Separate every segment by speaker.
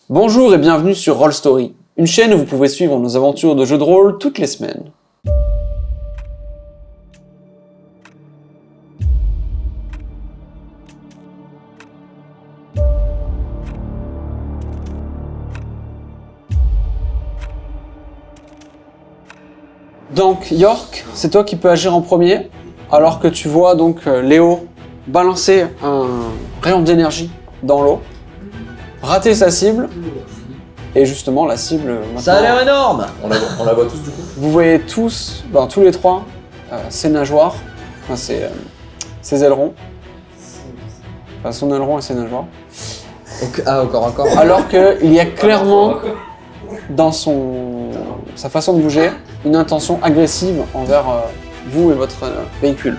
Speaker 1: Bonjour et bienvenue sur Roll Story, une chaîne où vous pouvez suivre nos aventures de jeux de rôle toutes les semaines. Donc York, c'est toi qui peux agir en premier, alors que tu vois donc Léo balancer un rayon d'énergie dans l'eau, rater sa cible, et justement la cible maintenant...
Speaker 2: Ça a l'air énorme.
Speaker 3: On la voit tous du coup.
Speaker 1: Vous voyez tous, tous les trois, ses nageoires, ses ailerons, son aileron et ses nageoires,
Speaker 2: Encore.
Speaker 1: alors qu'il y a clairement dans sa façon de bouger une intention agressive envers vous et votre véhicule.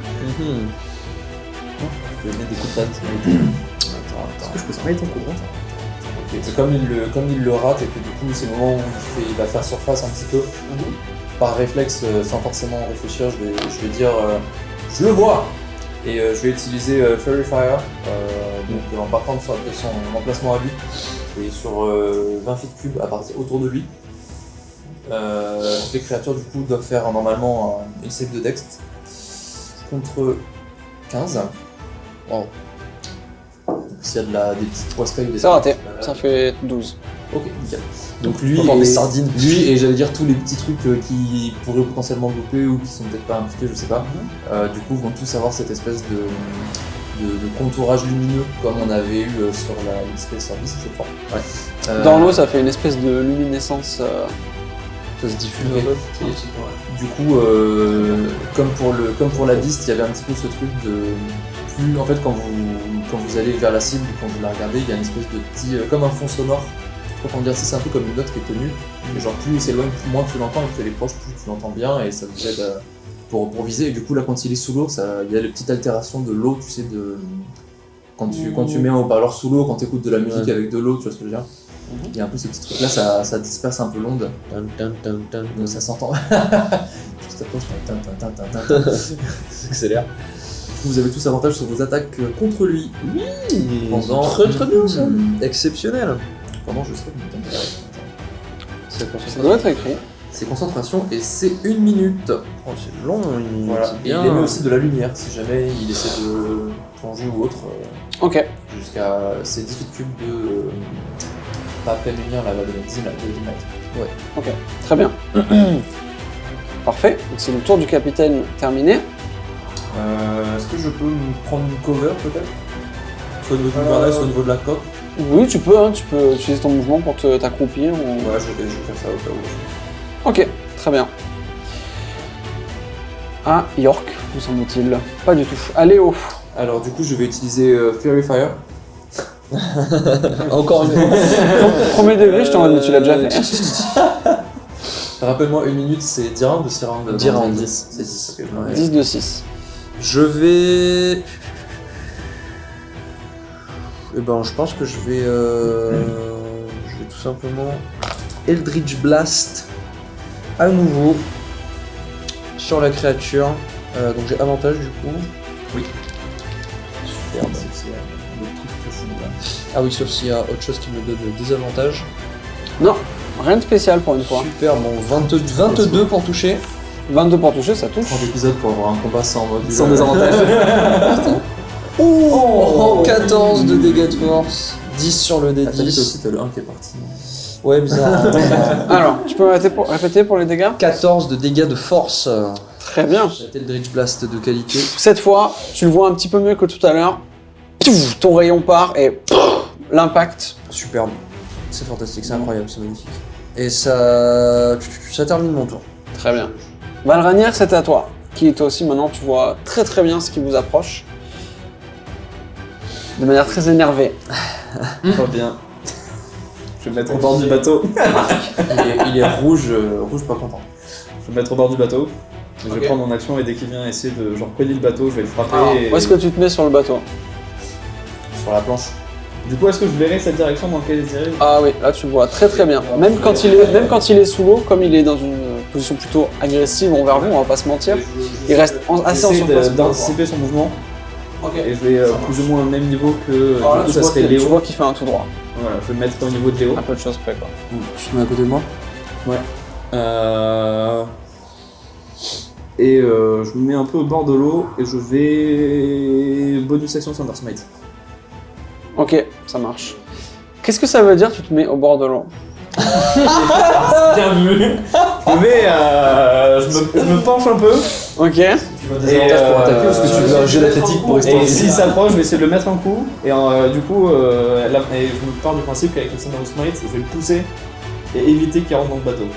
Speaker 3: Je vais mettre des coups de patte. Est-ce que je peux se mettre en courant ça? Ok, c'est comme il le rate et que du coup c'est le moment où il va faire surface un petit peu. Par réflexe, sans forcément réfléchir, je vais dire je le vois. Et je vais utiliser Fairy Fire, donc en partant de son emplacement à lui et sur 20 feet cubes à partir autour de lui. Les créatures du coup doivent faire normalement une save de Dex contre 15.
Speaker 2: Wow.
Speaker 3: Donc s'il y a des petites poiscailles,
Speaker 1: C'est raté, ça fait 12.
Speaker 3: Ok, nickel. Donc lui
Speaker 2: Encore
Speaker 3: et,
Speaker 2: des sardines.
Speaker 3: lui et j'allais dire tous les petits trucs qui pourraient potentiellement louper ou qui sont peut-être pas impliqués, je sais pas. Du coup vont tous avoir cette espèce de contourage lumineux comme on avait eu sur la Space Service, je crois. Ouais.
Speaker 1: Dans l'eau, ça fait une espèce de luminescence.
Speaker 2: Ça se diffuse
Speaker 3: Ok.
Speaker 2: un peu.
Speaker 3: Du coup, comme pour la Beast, il y avait un petit peu ce truc de plus en fait quand vous allez vers la cible, quand vous la regardez, il y a une espèce de petit comme un fond sonore. Comment dire, c'est un peu comme une note qui est tenue. Et genre plus il s'éloigne, moins tu l'entends, et plus elle est proche, plus tu l'entends bien et ça vous aide pour viser. Et du coup là quand il est sous l'eau, il y a les petites altérations de l'eau, tu sais, quand tu mets un haut-parleur sous l'eau, quand tu écoutes de la musique avec de l'eau, tu vois ce que je veux dire. Il y a un peu ces petits trucs là, ça disperse un peu l'onde. Donc ça s'entend. Juste après,
Speaker 2: Ça accélère.
Speaker 3: vous avez tous avantage sur vos attaques contre lui. Pendant
Speaker 2: Très bien ça. Exceptionnel.
Speaker 3: pendant je sais pas combien de temps.
Speaker 1: Ça doit être écrit.
Speaker 3: C'est concentration et c'est 1 minute.
Speaker 2: Oh, c'est long,
Speaker 3: Voilà.
Speaker 2: c'est
Speaker 3: Et
Speaker 2: bien.
Speaker 3: il émet aussi de la lumière si jamais il essaie de plonger ou autre.
Speaker 1: Ok,
Speaker 3: Jusqu'à ces 10 feet cubes de. Pas à peine lumière là, de 10 mètres.
Speaker 1: ok, très bien. Parfait, donc c'est le tour du capitaine terminé.
Speaker 3: Est-ce que je peux me prendre une cover peut-être? Soit au niveau du gouvernail, soit au niveau de la coque.
Speaker 1: Oui, tu peux utiliser ton mouvement pour t'accroupir. Ou...
Speaker 3: Ouais, je vais faire ça au cas où.
Speaker 1: Ok, très bien. Ah, York, où semble-t-il? Pas du tout. Allez, Léo.
Speaker 3: Alors du coup je vais utiliser Fairy Fire.
Speaker 2: Encore une fois.
Speaker 1: Premier degré, je t'en ai dit, tu l'as déjà fait.
Speaker 3: Rappelle-moi, 1 minute c'est 10 rounds ou 6 rounds?
Speaker 2: 10 rounds.
Speaker 3: 10. C'est 10, ok. Ouais.
Speaker 1: 10 de 6.
Speaker 2: Je vais. Eh ben, je pense que je vais tout simplement Eldritch Blast à nouveau sur la créature. Donc j'ai avantage du coup.
Speaker 3: Oui.
Speaker 2: Superbe.
Speaker 3: C'est le truc que fou là.
Speaker 2: Ah oui, sauf s'il y a autre chose qui me donne des avantages.
Speaker 1: Non, rien de spécial pour une fois.
Speaker 2: Super, bon, 22 pour toucher.
Speaker 1: 22 pour toucher, ça touche.
Speaker 3: 30 épisodes pour avoir un combat sans mode.
Speaker 1: Sans désavantage.
Speaker 2: Oh, 14 de dégâts de force, 10 sur le
Speaker 3: Ah, t'as vu, toi
Speaker 2: D10.
Speaker 3: aussi, t'as le 1 qui est parti.
Speaker 2: Ouais, bizarre.
Speaker 1: Alors, tu peux répéter pour les dégâts?
Speaker 2: 14 de dégâts de force.
Speaker 1: Très bien.
Speaker 2: C'était le Eldritch Blast de qualité.
Speaker 1: Cette fois, tu le vois un petit peu mieux que tout à l'heure. Pouf, ton rayon part et l'impact.
Speaker 2: Superbe. C'est fantastique, c'est incroyable, c'est magnifique. Et ça termine mon tour.
Speaker 1: Très bien. Valranière, c'est à toi. Qui toi aussi, maintenant, tu vois très très bien ce qui vous approche. De manière très énervée.
Speaker 4: Pas bien. Je vais me mettre au bord du bateau.
Speaker 3: Il est rouge pas content.
Speaker 4: Je vais me mettre au bord du bateau. Je vais
Speaker 3: Ok.
Speaker 4: prendre mon action et dès qu'il vient essayer de genre coller le bateau, je vais le frapper.
Speaker 1: Alors,
Speaker 4: et...
Speaker 1: où est-ce que tu te mets sur le bateau?
Speaker 3: Sur la planche.
Speaker 4: Du coup, est-ce que je verrai cette direction dans laquelle il dirige?
Speaker 1: Ah oui, là tu le vois très très bien. Même quand il est sous l'eau, comme il est dans une position plutôt agressive envers vous, on va pas se mentir, il reste assez en
Speaker 4: J'essaie
Speaker 1: surface.
Speaker 4: d'anticiper son mouvement Et je vais plus ou moins au même niveau que.
Speaker 1: Alors là,
Speaker 4: du coup,
Speaker 1: tu
Speaker 4: ça
Speaker 1: vois
Speaker 4: serait
Speaker 1: que- tu
Speaker 4: Léo.
Speaker 1: vois qu'il fait un tout droit.
Speaker 4: Voilà, je vais le mettre au niveau de Léo.
Speaker 1: Un peu de choses près, quoi.
Speaker 2: Tu te mets à côté de moi?
Speaker 4: Et je me mets un peu au bord de l'eau et je vais. Bonus action Thunder Smite.
Speaker 1: Ok, ça marche. Qu'est-ce que ça veut dire, tu te mets au bord de l'eau?
Speaker 4: Bien vu. Je me mets. Je me penche un peu.
Speaker 1: Ok.
Speaker 3: Tu vois des avantages pour attaquer parce que tu veux un jeu d'athlétique pour rester en
Speaker 4: Et
Speaker 3: vie.
Speaker 4: s'il s'approche, je vais essayer de le mettre un coup. Et du coup, et je me pars du principe qu'avec le Thunder Smite, je vais le pousser et éviter qu'il rentre dans le bateau. Donc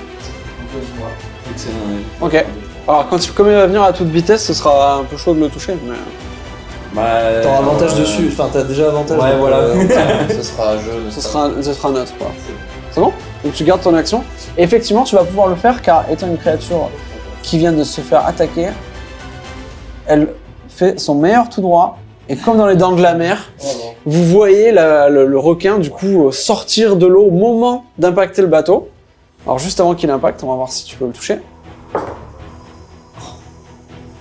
Speaker 4: c'est un-
Speaker 1: Ok. Alors, comme il va venir à toute vitesse, ce sera un peu chaud de le toucher, mais...
Speaker 4: Bah,
Speaker 2: T'auras avantage dessus, enfin t'as déjà avantage.
Speaker 4: Ouais,
Speaker 2: donc,
Speaker 4: voilà.
Speaker 3: Ce sera un jeu.
Speaker 1: Ce sera neutre, quoi. C'est bon? Donc tu gardes ton action. Et effectivement, tu vas pouvoir le faire, car étant une créature qui vient de se faire attaquer, elle fait son meilleur tout droit, et comme dans les dents de la mer, vous voyez le requin, du coup, sortir de l'eau au moment d'impacter le bateau. Alors juste avant qu'il impacte, on va voir si tu peux le toucher.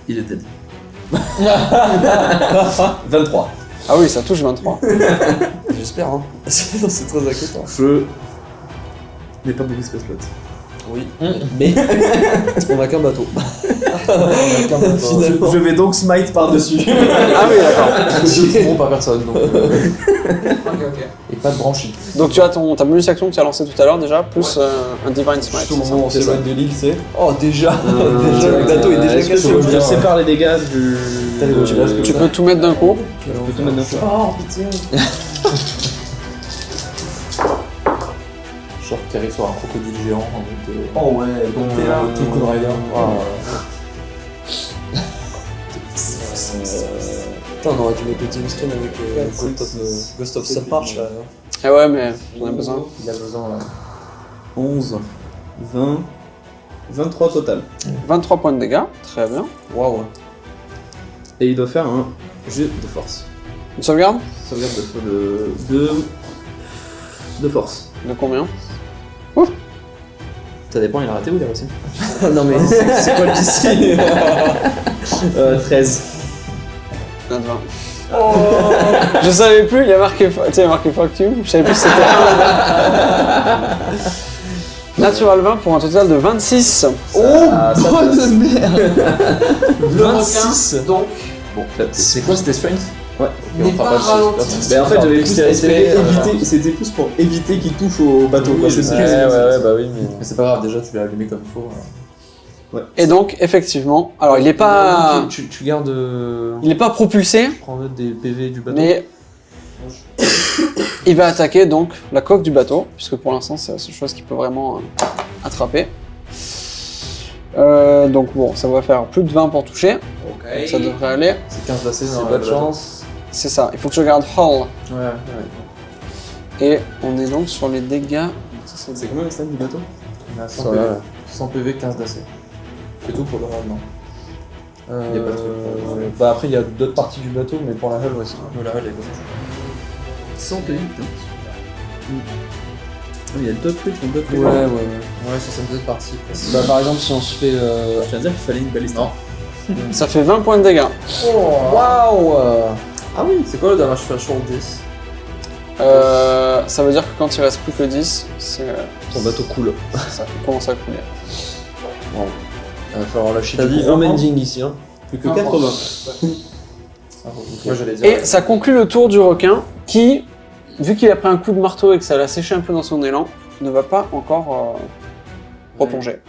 Speaker 3: Il est dead.
Speaker 4: 23.
Speaker 1: Ah oui, ça touche 23.
Speaker 2: J'espère, hein. C'est très inquiétant.
Speaker 4: Je n'ai pas beaucoup de space slot.
Speaker 2: Oui, mais on a qu'un bateau.
Speaker 4: Je vais donc smite par-dessus.
Speaker 1: Ah oui, d'accord.
Speaker 3: Deux poumons par personne, donc. Et pas de branchis.
Speaker 1: Donc tu as ta bonus action que tu as lancée tout à l'heure déjà, plus un Divine Smite.
Speaker 3: Juste au
Speaker 1: c'est ça
Speaker 3: moment où on s'éloigne de l'île, c'est.
Speaker 2: Oh, déjà Déjà, le bateau est déjà
Speaker 4: Est-ce que
Speaker 2: cassé.
Speaker 4: je sépare les dégâts du.
Speaker 1: Tu peux tout mettre d'un coup.
Speaker 4: Je peux tout mettre d'un coup.
Speaker 3: Oh, pitié. Genre qui arrive sur un crocodile géant en mode.
Speaker 4: Oh ouais, donc t'es là.
Speaker 3: Tout Cold Rider.
Speaker 2: Putain, on aurait dû mettre le team screen avec Ghost of Submarch là.
Speaker 1: Eh ouais, mais j'en ai besoin.
Speaker 3: Il a besoin.
Speaker 4: 11, 20, 23 total.
Speaker 1: 23 points de dégâts, très bien.
Speaker 2: Waouh.
Speaker 4: Et il doit faire un jet de force.
Speaker 1: Une sauvegarde?
Speaker 4: Sauvegarde de force.
Speaker 1: De combien?
Speaker 4: Ça dépend, il a raté ou il a réussi?
Speaker 2: Non mais c'est quoi le DC
Speaker 4: 13.
Speaker 1: Note 20. Je savais plus, il y a marqué, tu sais, il y a marqué fuck you, je savais plus si c'était Natural 20 pour un total de 26.
Speaker 2: Oh, bonne merde.
Speaker 1: 26 donc.
Speaker 3: Bon, c'est quoi, c'était strength?
Speaker 4: Ouais.
Speaker 1: N'est pas ralenti.
Speaker 4: Mais en fait, j'avais plus
Speaker 2: Dextérité,
Speaker 4: éviter, c'était plus pour éviter qu'il touche au bateau. quoi. C'est
Speaker 3: bah oui, mais c'est pas grave, déjà tu l'as allumé comme il faut.
Speaker 1: Et donc, effectivement, alors il est pas.
Speaker 2: Tu gardes.
Speaker 1: Il est pas propulsé,
Speaker 2: Prends note des PV du bateau.
Speaker 1: mais. Il va attaquer donc la coque du bateau, puisque pour l'instant c'est la seule chose qu'il peut vraiment attraper. Donc bon, ça va faire plus de 20 pour toucher, donc ça devrait aller.
Speaker 3: C'est 15 d'AC,
Speaker 2: C'est pas de chance.
Speaker 1: C'est ça, il faut que je garde Hull.
Speaker 3: Ouais.
Speaker 1: Et on est donc sur les dégâts.
Speaker 4: C'est combien le stand du bateau?
Speaker 3: On a 100
Speaker 2: Ça
Speaker 3: PV.
Speaker 2: va.
Speaker 3: 100 PV, 15 d'AC. C'est tout pour le rendement.
Speaker 2: Il
Speaker 3: y a pas de truc,
Speaker 2: Bah après il y a d'autres parties du bateau, mais pour la hull, ouais, c'est
Speaker 3: Voilà, elle est comme
Speaker 4: 100 PV, putain. Il y a d'autres trucs, d'autres trucs.
Speaker 2: Ouais.
Speaker 3: Ouais, 67 parties.
Speaker 2: Bah par exemple si on se fait.
Speaker 4: Je viens de dire qu'il fallait une baliste.
Speaker 3: Non.
Speaker 1: Ça fait 20 points de dégâts.
Speaker 2: Waouh.
Speaker 3: Ah oui, c'est quoi le damage sur le 10?
Speaker 1: Ça veut dire que quand il reste plus que 10, c'est
Speaker 2: Ton bateau coule.
Speaker 1: ça commence à couler.
Speaker 2: Il va falloir lâcher
Speaker 4: T'as
Speaker 2: du
Speaker 4: dit
Speaker 2: gros
Speaker 4: 20
Speaker 2: mending ici. Hein.
Speaker 4: Plus que 80.
Speaker 3: Moi j'allais dire.
Speaker 1: Et ça conclut le tour du requin qui, vu qu'il a pris un coup de marteau et que ça l'a séché un peu dans son élan, ne va pas encore replonger.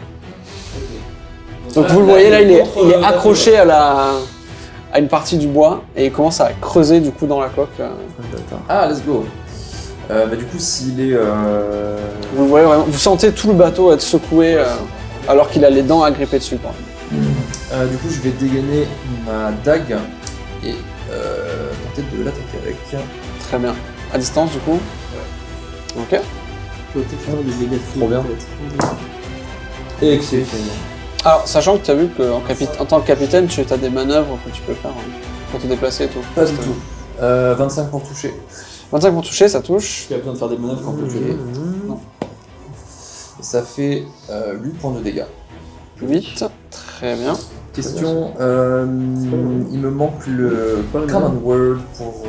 Speaker 1: Donc vous le voyez là, il est accroché à une partie du bois et il commence à creuser du coup dans la coque.
Speaker 3: Ah, let's go. Bah du coup, s'il est...
Speaker 1: Vous le voyez vraiment, vous sentez tout le bateau être secoué alors qu'il a les dents agrippées dessus. Quoi.
Speaker 3: du coup, je vais dégainer ma dague et tenter de l'attaquer avec.
Speaker 1: Très bien. À distance du coup. Ok.
Speaker 2: Trop bien.
Speaker 3: Excellent.
Speaker 1: Alors, sachant que tu as vu qu'en tant que capitaine, tu as des manœuvres que tu peux faire pour te déplacer et tout.
Speaker 3: Pas du tout. 25 pour toucher.
Speaker 1: 25 pour toucher, ça touche.
Speaker 4: Tu as besoin de faire des manœuvres quand on peut jouer.
Speaker 3: Et ça fait 8 points de dégâts.
Speaker 1: 8, très bien.
Speaker 2: Question, il me manque le common word pour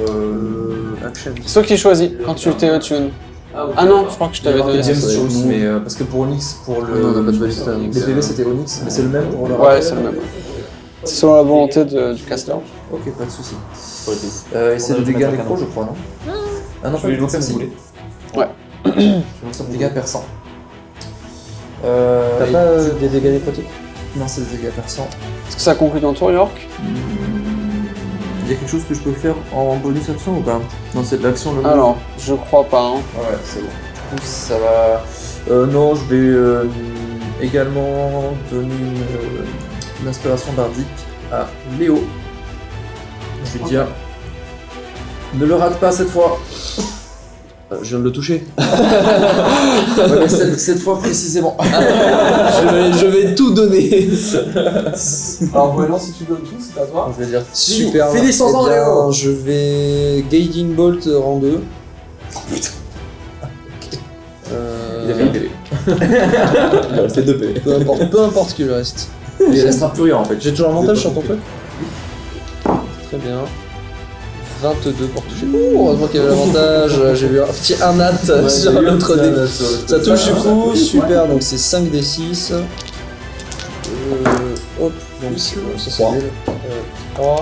Speaker 2: action.
Speaker 1: C'est toi qui choisis quand tu t'es tune. Ah non, je crois que je t'avais donné ça.
Speaker 3: James mais parce que pour Onyx, pour le.
Speaker 2: Non, on n'a pas de balista, donc,
Speaker 3: Les PV c'était Onyx, mais c'est le même pour le
Speaker 1: Ouais, c'est le même. C'est selon la volonté du caster.
Speaker 3: Ok, pas de soucis.
Speaker 4: Ouais.
Speaker 3: Et c'est le dégât nécro, je crois, non? Ah non,
Speaker 4: Je vais
Speaker 3: pas
Speaker 4: lancer
Speaker 3: de
Speaker 4: si vous
Speaker 3: soucis.
Speaker 4: voulez.
Speaker 3: Dégâts perçants.
Speaker 2: T'as
Speaker 3: et
Speaker 2: pas
Speaker 3: tu-
Speaker 2: des dégâts nécrotiques?
Speaker 3: Non, c'est des dégâts perçants.
Speaker 1: Est-ce que ça conclut ton tour, York?
Speaker 3: Il y a quelque chose que je peux faire en bonus action ou pas? Non, c'est de l'action le
Speaker 1: Alors, je crois pas. Hein.
Speaker 3: Ouais, c'est bon. Du coup, ça va. Non, je vais également donner une inspiration bardique à Léo. Je vais dire. Ne le rate pas cette fois!
Speaker 2: Je viens de le toucher.
Speaker 3: Ouais, mais cette fois précisément.
Speaker 2: je vais tout donner.
Speaker 1: Alors, voyons si tu donnes tout, c'est à toi.
Speaker 3: Je vais dire.
Speaker 2: Super.
Speaker 3: Finis sans en
Speaker 2: Eh bien,
Speaker 3: Léo!
Speaker 2: je vais Guiding Bolt rang 2.
Speaker 4: Il a fait un PV. Il a resté 2 PV.
Speaker 2: Peu importe ce qu'il reste.
Speaker 3: Il restera plus rien en fait.
Speaker 2: J'ai toujours l'avantage sur ton truc? Très bien. 22 pour toucher. Ouh, heureusement qu'il y avait l'avantage. J'ai vu un petit 1 nat sur l'autre dé. Ça touche du coup, super, donc c'est 5 des 6. Hop, donc ça c'est 3.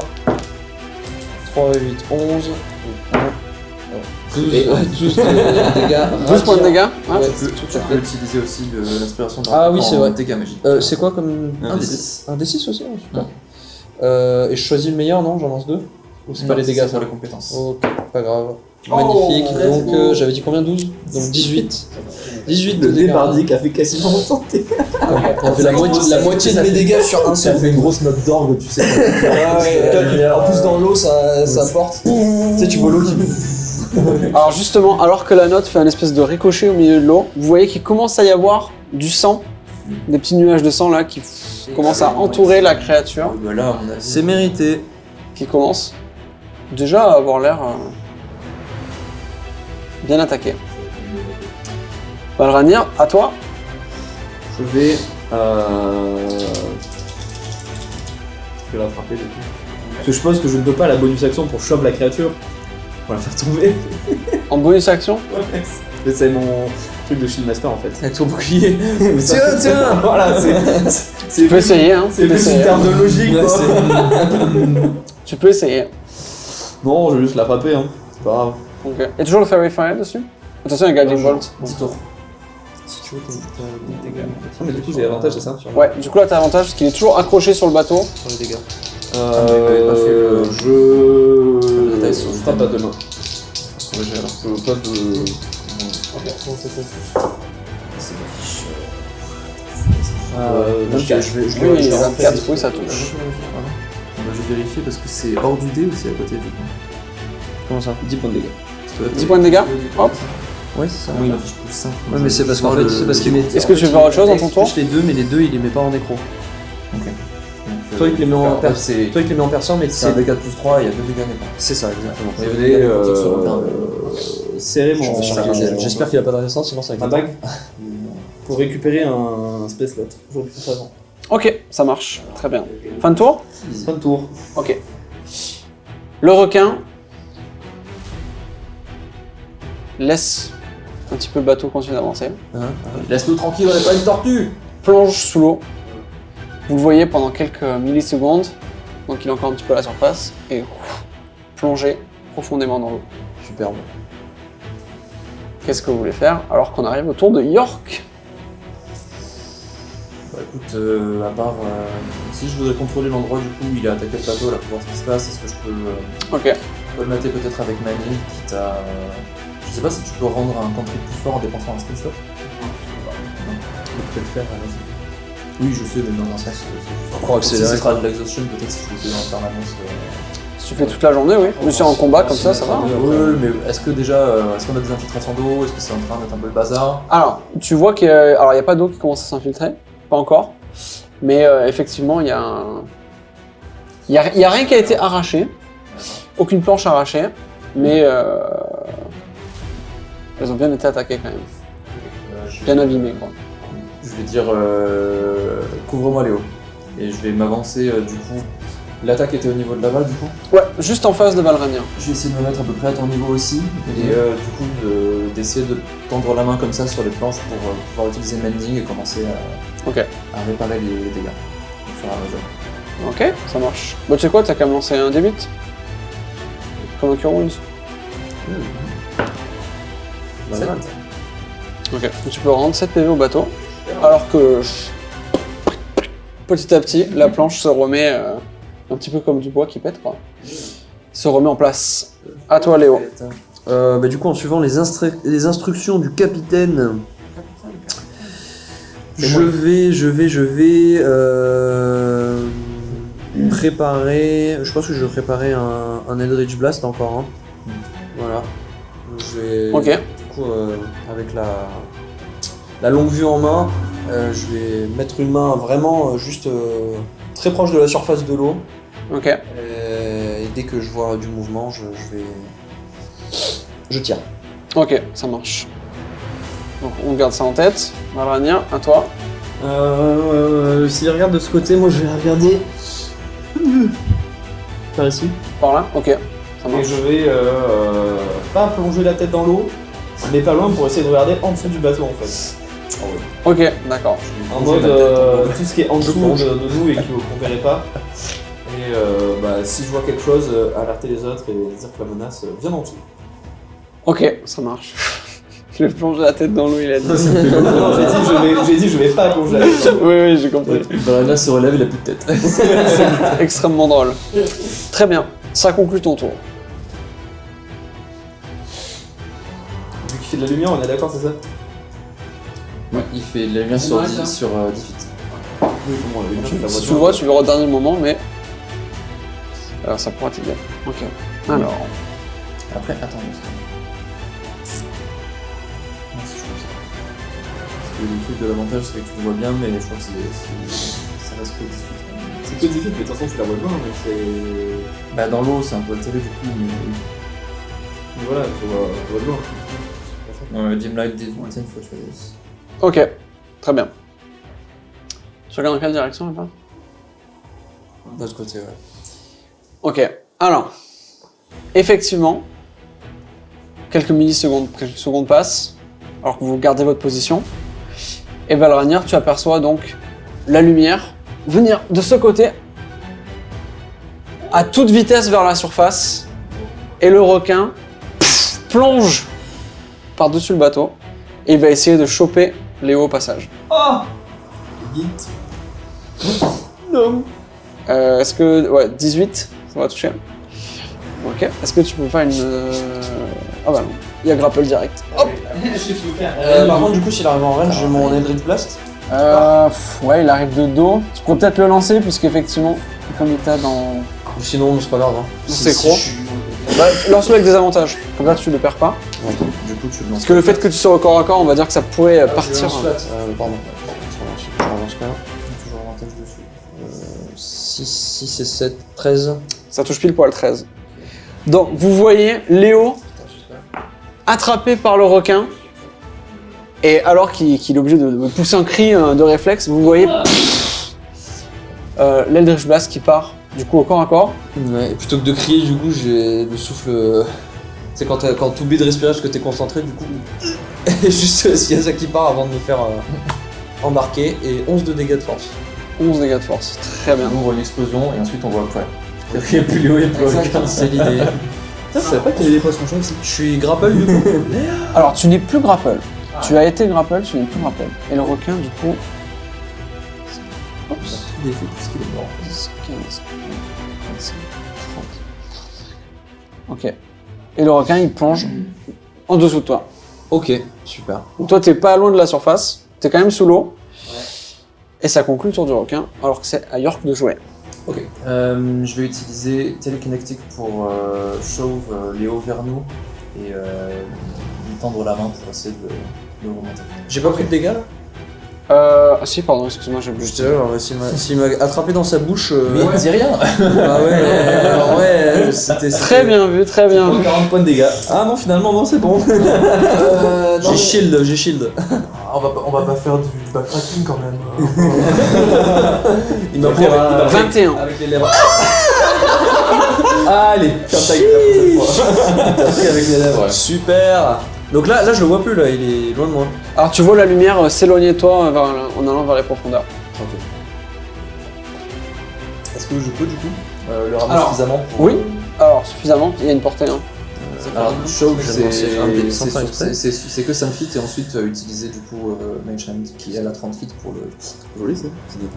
Speaker 2: 3, 8, 11. 12 de dégâts.
Speaker 1: 12 points de dégâts. Ouais.
Speaker 2: Ouais.
Speaker 3: Tu peux utiliser aussi l'inspiration
Speaker 2: Ah oui, c'est vrai.
Speaker 3: dégâts magiques.
Speaker 2: C'est quoi comme.
Speaker 3: Un D6.
Speaker 2: Un D6 aussi, super. Et je choisis le meilleur, non? J'en lance 2? Ou c'est pas les dégâts
Speaker 3: pour
Speaker 2: ça?
Speaker 3: les compétences.
Speaker 2: Ok, pas grave. Magnifique, donc j'avais dit combien? 12? Donc 18. 18 de
Speaker 4: Le
Speaker 2: dégâts.
Speaker 4: débardique a fait quasiment autant de dégâts.
Speaker 2: On fait la moitié de mes dégâts sur un
Speaker 4: Ça
Speaker 2: seul.
Speaker 4: fait une grosse note d'orgue, tu sais.
Speaker 2: En plus dans l'eau ça porte. Tu sais, tu vois l'eau qui.
Speaker 1: Alors justement, alors que la note fait un espèce de ricochet au milieu de l'eau, vous voyez qu'il commence à y avoir du sang, des petits nuages de sang là qui commencent à entourer la créature,
Speaker 3: Bah là, on a.
Speaker 2: C'est mérité.
Speaker 1: qui commence déjà à avoir l'air bien attaqué. Valranir, à toi.
Speaker 4: Je vais. Je vais la frapper du coup. Parce que je pense que je ne peux pas la bonus action pour shove la créature. Pour la faire tomber.
Speaker 1: En bonus action.
Speaker 4: Mais c'est mon truc de Shield Master en fait.
Speaker 2: Avec ton bouclier.
Speaker 4: Tiens Voilà,
Speaker 1: Tu peux essayer, hein.
Speaker 4: C'est
Speaker 1: tu peux
Speaker 4: plus une
Speaker 1: essayer.
Speaker 4: terme de logique
Speaker 2: Ouais,
Speaker 4: quoi.
Speaker 1: Tu peux essayer.
Speaker 4: Non, je vais juste la frapper, hein. C'est pas grave.
Speaker 1: Ok. Et toujours le Fairy Fire dessus. Attention, il y a Guiding Bolt.
Speaker 3: 10 tours.
Speaker 2: Si tu veux, t'as des dégâts.
Speaker 4: Ah, mais du coup, j'ai l'avantage, c'est ça?
Speaker 1: Ouais, du coup là t'as avantage parce qu'il est toujours accroché sur le bateau.
Speaker 2: Sur les dégâts.
Speaker 3: mais il avait pas fait le-
Speaker 4: Je
Speaker 3: détail sur le
Speaker 4: frappe à deux mains.
Speaker 3: Ouais, j'ai alors.
Speaker 4: Je passe de.
Speaker 3: C'est ma fiche.
Speaker 1: Oui, 24, oui, ça touche.
Speaker 3: On va juste vérifier parce que c'est hors du dé ou c'est à côté du coup.
Speaker 2: Comment ça?
Speaker 4: 10 points de dégâts.
Speaker 1: 10 points de dégâts. Hop.
Speaker 2: Ouais, c'est ça.
Speaker 3: Moi il affiche plus 5.
Speaker 2: Ouais, mais c'est parce qu'en fait, c'est parce qu'il met.
Speaker 1: Est-ce que tu veux faire autre chose dans ton tour?
Speaker 2: Plus les deux, mais les deux, il les met pas en nécro. Toi, il te les met en
Speaker 3: perçant. C'est
Speaker 2: Toi, il te les met en perçant, mais
Speaker 3: un dégât de plus 3, il y a 2 dégâts nécro.
Speaker 2: C'est ça, exactement.
Speaker 3: Il y avait des dégâts nécrotiques sur le terrain.
Speaker 4: Serrer mon.
Speaker 2: J'espère qu'il a pas de résistance, sinon ça va
Speaker 4: Ma
Speaker 2: être.
Speaker 4: bague pour récupérer un space slot. J'aurais pu faire ça avant.
Speaker 1: Ok, ça marche. Très bien. Fin de tour.
Speaker 4: Fin de tour.
Speaker 1: Ok. Le requin laisse un petit peu le bateau continuer d'avancer.
Speaker 3: Laisse-nous tranquille, on n'est pas une tortue.
Speaker 1: Plonge sous l'eau. Vous le voyez pendant quelques millisecondes, donc il est encore un petit peu à la surface, et plonger profondément dans l'eau.
Speaker 2: Superbe.
Speaker 1: Qu'est-ce que vous voulez faire alors qu'on arrive au tour de York?
Speaker 3: Bah écoute, à part. Si je voudrais contrôler l'endroit du coup où il a attaqué le bateau, là, pour voir ce qui se passe, est-ce que je peux
Speaker 1: Ok.
Speaker 3: colmater peut-être avec Manny, quitte à. Je sais pas si tu peux rendre un contrôle plus fort en dépensant un spell slot.
Speaker 4: Je peux le faire.
Speaker 3: Oui, je sais, mais dans un sens.
Speaker 2: Pour accélérer.
Speaker 3: Si ce sera de l'exhaustion, peut-être si je le fais en permanence.
Speaker 1: Si tu fais toute la journée, oui. Mais si en combat comme ça, ça va. Hein.
Speaker 3: Oui, mais est-ce que déjà, est-ce qu'on a des infiltrations d'eau? Est-ce que c'est en train d'être un peu le bazar?
Speaker 1: Alors, tu vois qu'il y a... Alors, il n'y a pas d'eau qui commence à s'infiltrer. Pas encore. Mais effectivement, il y a un... Il y a rien qui a été arraché. Aucune planche arrachée. Mais... Elles ont bien été attaquées quand même. Bien abîmées, quoi.
Speaker 3: Je vais dire couvre-moi Léo. Et je vais m'avancer du coup. L'attaque était au niveau de Laval du coup.
Speaker 1: Ouais, juste en face de Valrania.
Speaker 3: Je vais essayer de me mettre à peu près à ton niveau aussi. Et du coup d'essayer de tendre la main comme ça sur les planches pour pouvoir utiliser Mending et commencer
Speaker 1: Ok.
Speaker 3: à réparer les dégâts. Au fur et à mesure.
Speaker 1: Ok, ça marche. Bon, tu sais quoi, t'as qu'à me lancer un D8. Comme un Cure Wounds.
Speaker 3: Sept.
Speaker 1: Ok, donc tu peux rendre 7 PV au bateau. Alors que petit à petit, la planche se remet un petit peu comme du bois qui pète, quoi. Se remet en place. À toi, Léo.
Speaker 2: Du coup, en suivant les instructions du capitaine, je vais préparer. Je pense que je vais préparer un Eldritch Blast encore. Voilà. Je vais,
Speaker 1: Ok.
Speaker 2: Du coup, avec la longue vue en main, je vais mettre une main vraiment juste très proche de la surface de l'eau.
Speaker 1: Ok.
Speaker 2: Et dès que je vois du mouvement, je tire.
Speaker 1: Ok, ça marche. Donc on garde ça en tête. Valrania, à toi.
Speaker 4: S'il regarde de ce côté, moi je vais regarder par ici.
Speaker 1: Par là. Ok, ça
Speaker 4: Et
Speaker 1: marche.
Speaker 4: je vais pas plonger la tête dans l'eau, mais pas loin pour essayer de regarder en dessous du bateau en fait.
Speaker 1: Ok, d'accord.
Speaker 4: En mode tout ce qui est en dessous de nous et qu'on verrait pas. Et si je vois quelque chose, alerter les autres et dire que la menace vient d'en dessous.
Speaker 1: Ok, ça marche. Je vais plonger la tête dans l'eau, il a dit.
Speaker 4: Non, j'ai dit je vais pas plonger la tête dans l'eau.
Speaker 1: Oui, j'ai compris.
Speaker 3: Là se relève, il a plus de tête.
Speaker 1: C'est extrêmement drôle. Très bien, ça conclut ton tour.
Speaker 4: Vu qu'il fait de la lumière, on est d'accord, c'est ça?
Speaker 3: Ouais, il fait de la lumière sur 10 feet.
Speaker 4: Oui, pour moi, la lumière, c'est la
Speaker 1: Si
Speaker 4: voiture.
Speaker 1: tu le vois, tu verras au dernier moment, mais ça pourra t'aider. Ok. Alors,
Speaker 3: Après, attends. Si je trouve ça. Parce que le truc de l'avantage, c'est que tu le vois bien, mais je crois que ça reste que 10 feet.
Speaker 4: C'est que difficile, mais de toute façon, tu la vois bien, mais c'est.
Speaker 3: Bah, dans l'eau, c'est un peu altéré du coup, mais.
Speaker 4: Mais voilà, tu vois bien.
Speaker 3: Dim Light, 10 Fortress.
Speaker 1: ok, très bien. Tu regardes dans quelle direction, là-bas?
Speaker 3: De l'autre côté, ouais.
Speaker 1: Ok, alors, effectivement, quelques secondes passent, alors que vous gardez votre position, et Valrania, tu aperçois donc la lumière venir de ce côté, à toute vitesse vers la surface, et le requin plonge par-dessus le bateau, et il va essayer de choper Léo au passage.
Speaker 4: Oh Vite. Non.
Speaker 1: Est-ce que... Ouais, 18, ça va toucher. Ok, est-ce que tu peux faire une... Ah bah non, il y a grapple direct. Hop.
Speaker 2: Par contre, du coup, s'il arrive en range, j'ai mon Eldritch Blast.
Speaker 1: Ouais, il arrive de dos. Tu peux peut-être le lancer, puisqu'effectivement, comme il t'a dans...
Speaker 2: Ou sinon, c'est pas grave.
Speaker 1: C'est gros. Bah, lance-le avec des avantages. Comme ça, tu le perds pas.
Speaker 3: Du coup, tu le lances.
Speaker 1: Parce que le fait que tu sois au corps à corps, on va dire que ça pourrait partir.
Speaker 2: Pardon. Je relance pas.
Speaker 3: Toujours avantage dessus.
Speaker 2: 6 et 7, 13.
Speaker 1: Ça touche pile poil 13. Donc, vous voyez Léo attrapé par le requin. Et alors qu'il est obligé de pousser un cri de réflexe, vous voyez l'Eldritch Blast qui part du coup au corps à corps.
Speaker 2: Ouais, et plutôt que de crier, du coup, j'ai le souffle. C'est quand tu oublies de respirer parce que t'es concentré, du coup. Et juste s'il y a ça qui part avant de me faire embarquer. Et 11 de dégâts de force.
Speaker 1: 11 dégâts de force, très bien.
Speaker 3: On ouvre une explosion et ensuite on voit après. Il n'y a plus Léo, il n'y a plus aucun.
Speaker 2: C'est l'idée.
Speaker 4: Putain, je savais pas qu'il y avait des poissons chauds ici.
Speaker 2: Je suis grapple, du coup.
Speaker 1: Alors, tu n'es plus grapple. Tu as été grapple, tu n'es plus grapple. Et le requin, du coup... Oups.
Speaker 3: Il est fait puisqu'il est mort.
Speaker 1: 10, 15, 25, 30. Ok. Et le requin, il plonge en dessous de toi.
Speaker 2: Ok, super.
Speaker 1: Donc toi, t'es pas loin de la surface, t'es quand même sous l'eau. Et ça conclut le tour du requin, alors que c'est à York de jouer.
Speaker 3: Ok. Je vais utiliser Telekinetic pour shove Léo vers nous et lui tendre la main pour essayer de le remonter.
Speaker 2: J'ai pas pris de dégâts là
Speaker 1: Ah si, pardon, excuse-moi, j'ai oublié.
Speaker 2: Je dirais, alors, s'il m'a attrapé dans sa bouche.
Speaker 3: Mais dis rien.
Speaker 2: Ah ouais, alors ouais, c'était.
Speaker 1: Très bien vu, très bien vu.
Speaker 4: 40 points de dégâts. Ah non, finalement, non, c'est bon.
Speaker 2: J'ai shield.
Speaker 3: On va pas faire du backtracking quand même.
Speaker 2: Il m'a
Speaker 4: pris
Speaker 1: 21.
Speaker 4: Avec les lèvres. Allez, ferme ta gueule la prochaine fois.
Speaker 2: T'as pris avec les lèvres.
Speaker 3: Ouais.
Speaker 2: Super. Donc là, je le vois plus, là, il est loin de moi.
Speaker 1: Alors tu vois la lumière s'éloigner de toi en allant vers les profondeurs.
Speaker 2: Ok. Est-ce que je peux du coup
Speaker 3: Le ramener
Speaker 1: Alors,
Speaker 3: suffisamment pour...
Speaker 1: Oui, alors suffisamment, il y a une portée. Hein.
Speaker 3: Alors, Show,
Speaker 2: je vais lancer un dé sans faire exprès.
Speaker 3: c'est que 5 feet et ensuite utiliser du coup Mage Hand qui est à la 30 feet pour le...
Speaker 4: Joli ça, c'est des